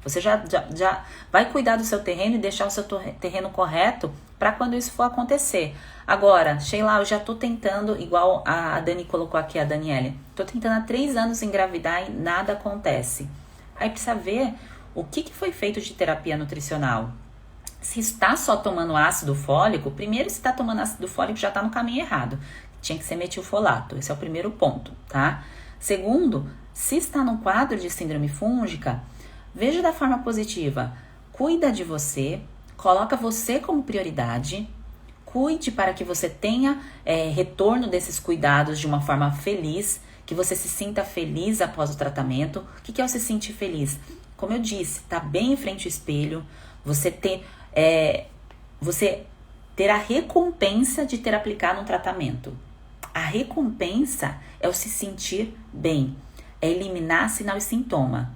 S1: Você já vai cuidar do seu terreno e deixar o seu terreno correto para quando isso for acontecer. Agora, Sheila, eu já tô tentando, igual a Dani colocou aqui, a Daniele, tô tentando há 3 anos engravidar e nada acontece. Aí precisa ver o que foi feito de terapia nutricional. Se está só tomando ácido fólico, primeiro, se está tomando ácido fólico, já está no caminho errado. Tinha que ser metilfolato, esse é o primeiro ponto, tá? Segundo, se está no quadro de síndrome fúngica, veja da forma positiva. Cuida de você, coloca você como prioridade, cuide para que você tenha retorno desses cuidados de uma forma feliz, que você se sinta feliz após o tratamento. O que é o se sentir feliz? Como eu disse, tá bem em frente ao espelho, você ter a recompensa de ter aplicado um tratamento. A recompensa é o se sentir bem, é eliminar sinal e sintoma,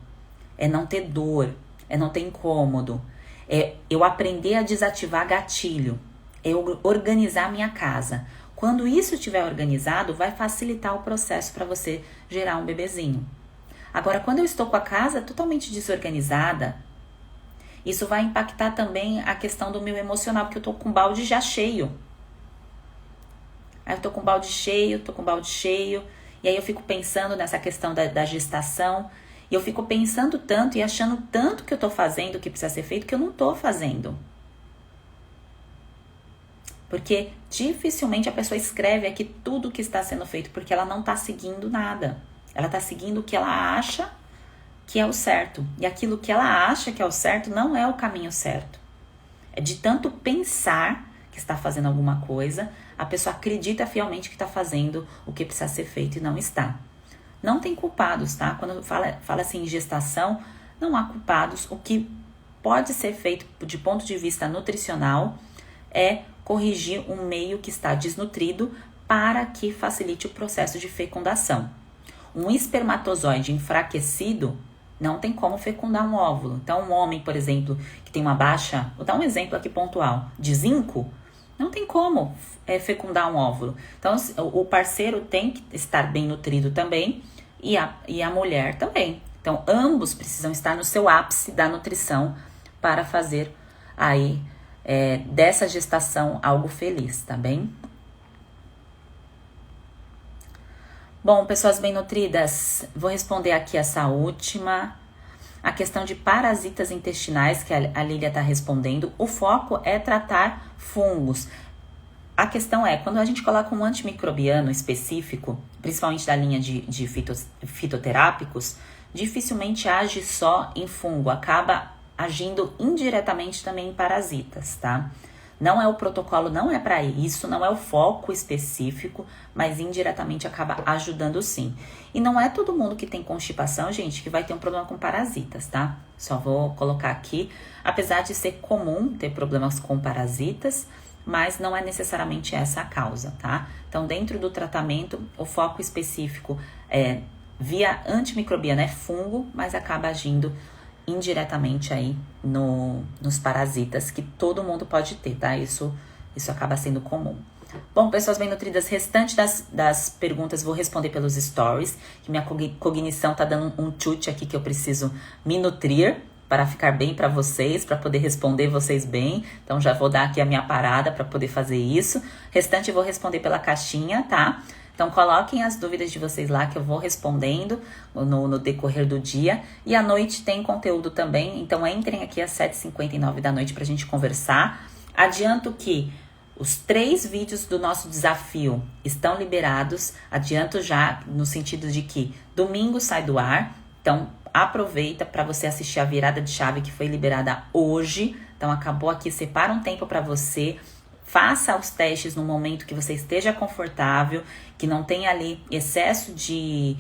S1: é não ter dor, é não ter incômodo, é eu aprender a desativar gatilho, é eu organizar minha casa. Quando isso estiver organizado, vai facilitar o processo para você gerar um bebezinho. Agora, quando eu estou com a casa totalmente desorganizada, isso vai impactar também a questão do meu emocional, porque eu tô com o balde já cheio. Aí eu tô com o balde cheio, e aí eu fico pensando nessa questão da gestação, e eu fico pensando tanto e achando tanto que eu tô fazendo, que precisa ser feito, que eu não tô fazendo. Porque dificilmente a pessoa escreve aqui tudo que está sendo feito, porque ela não tá seguindo nada. Ela tá seguindo o que ela acha que é o certo. E aquilo que ela acha que é o certo não é o caminho certo. É de tanto pensar que está fazendo alguma coisa, a pessoa acredita fielmente que está fazendo o que precisa ser feito e não está. Não tem culpados, tá? Quando fala assim em gestação, não há culpados. O que pode ser feito de ponto de vista nutricional é corrigir um meio que está desnutrido para que facilite o processo de fecundação. Um espermatozoide enfraquecido não tem como fecundar um óvulo. Então, um homem, por exemplo, que tem uma baixa, vou dar um exemplo aqui pontual, de zinco, não tem como fecundar um óvulo. Então, o parceiro tem que estar bem nutrido também e a mulher também. Então, ambos precisam estar no seu ápice da nutrição para fazer aí dessa gestação algo feliz, tá bem? Bom, pessoas bem nutridas, vou responder aqui essa última. A questão de parasitas intestinais, que a Lília está respondendo. O foco é tratar fungos. A questão é, quando a gente coloca um antimicrobiano específico, principalmente da linha de fitoterápicos, dificilmente age só em fungo, acaba agindo indiretamente também em parasitas, tá? Não é o protocolo, não é para isso, não é o foco específico, mas indiretamente acaba ajudando sim. E não é todo mundo que tem constipação, gente, que vai ter um problema com parasitas, tá? Só vou colocar aqui, apesar de ser comum ter problemas com parasitas, mas não é necessariamente essa a causa, tá? Então, dentro do tratamento, o foco específico é via antimicrobiana, é fungo, mas acaba agindo indiretamente aí nos parasitas que todo mundo pode ter, tá? Isso acaba sendo comum. Bom, pessoas bem nutridas, restante das perguntas vou responder pelos stories, que minha cognição tá dando um chute aqui que eu preciso me nutrir para ficar bem para vocês, para poder responder vocês bem. Então já vou dar aqui a minha parada para poder fazer isso. Restante eu vou responder pela caixinha, tá? Então, coloquem as dúvidas de vocês lá que eu vou respondendo no decorrer do dia. E à noite tem conteúdo também, então entrem aqui às 7h59 da noite pra gente conversar. Adianto que os 3 vídeos do nosso desafio estão liberados. Adianto já no sentido de que domingo sai do ar. Então, aproveita para você assistir a virada de chave que foi liberada hoje. Então, acabou aqui, separa um tempo para você. Faça os testes no momento que você esteja confortável, que não tenha ali excesso de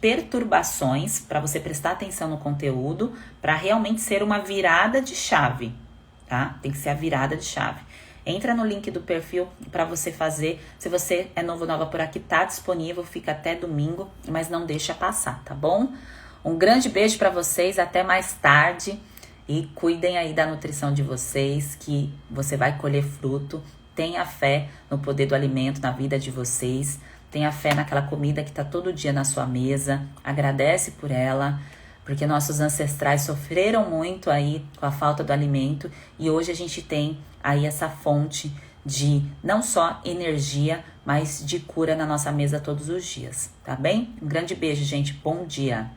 S1: perturbações, para você prestar atenção no conteúdo, para realmente ser uma virada de chave, tá? Tem que ser a virada de chave. Entra no link do perfil para você fazer. Se você é novo, nova por aqui, tá disponível, fica até domingo, mas não deixa passar, tá bom? Um grande beijo para vocês, até mais tarde. E cuidem aí da nutrição de vocês, que você vai colher fruto. Tenha fé no poder do alimento, na vida de vocês. Tenha fé naquela comida que está todo dia na sua mesa. Agradece por ela, porque nossos ancestrais sofreram muito aí com a falta do alimento. E hoje a gente tem aí essa fonte de não só energia, mas de cura na nossa mesa todos os dias, tá bem? Um grande beijo, gente. Bom dia!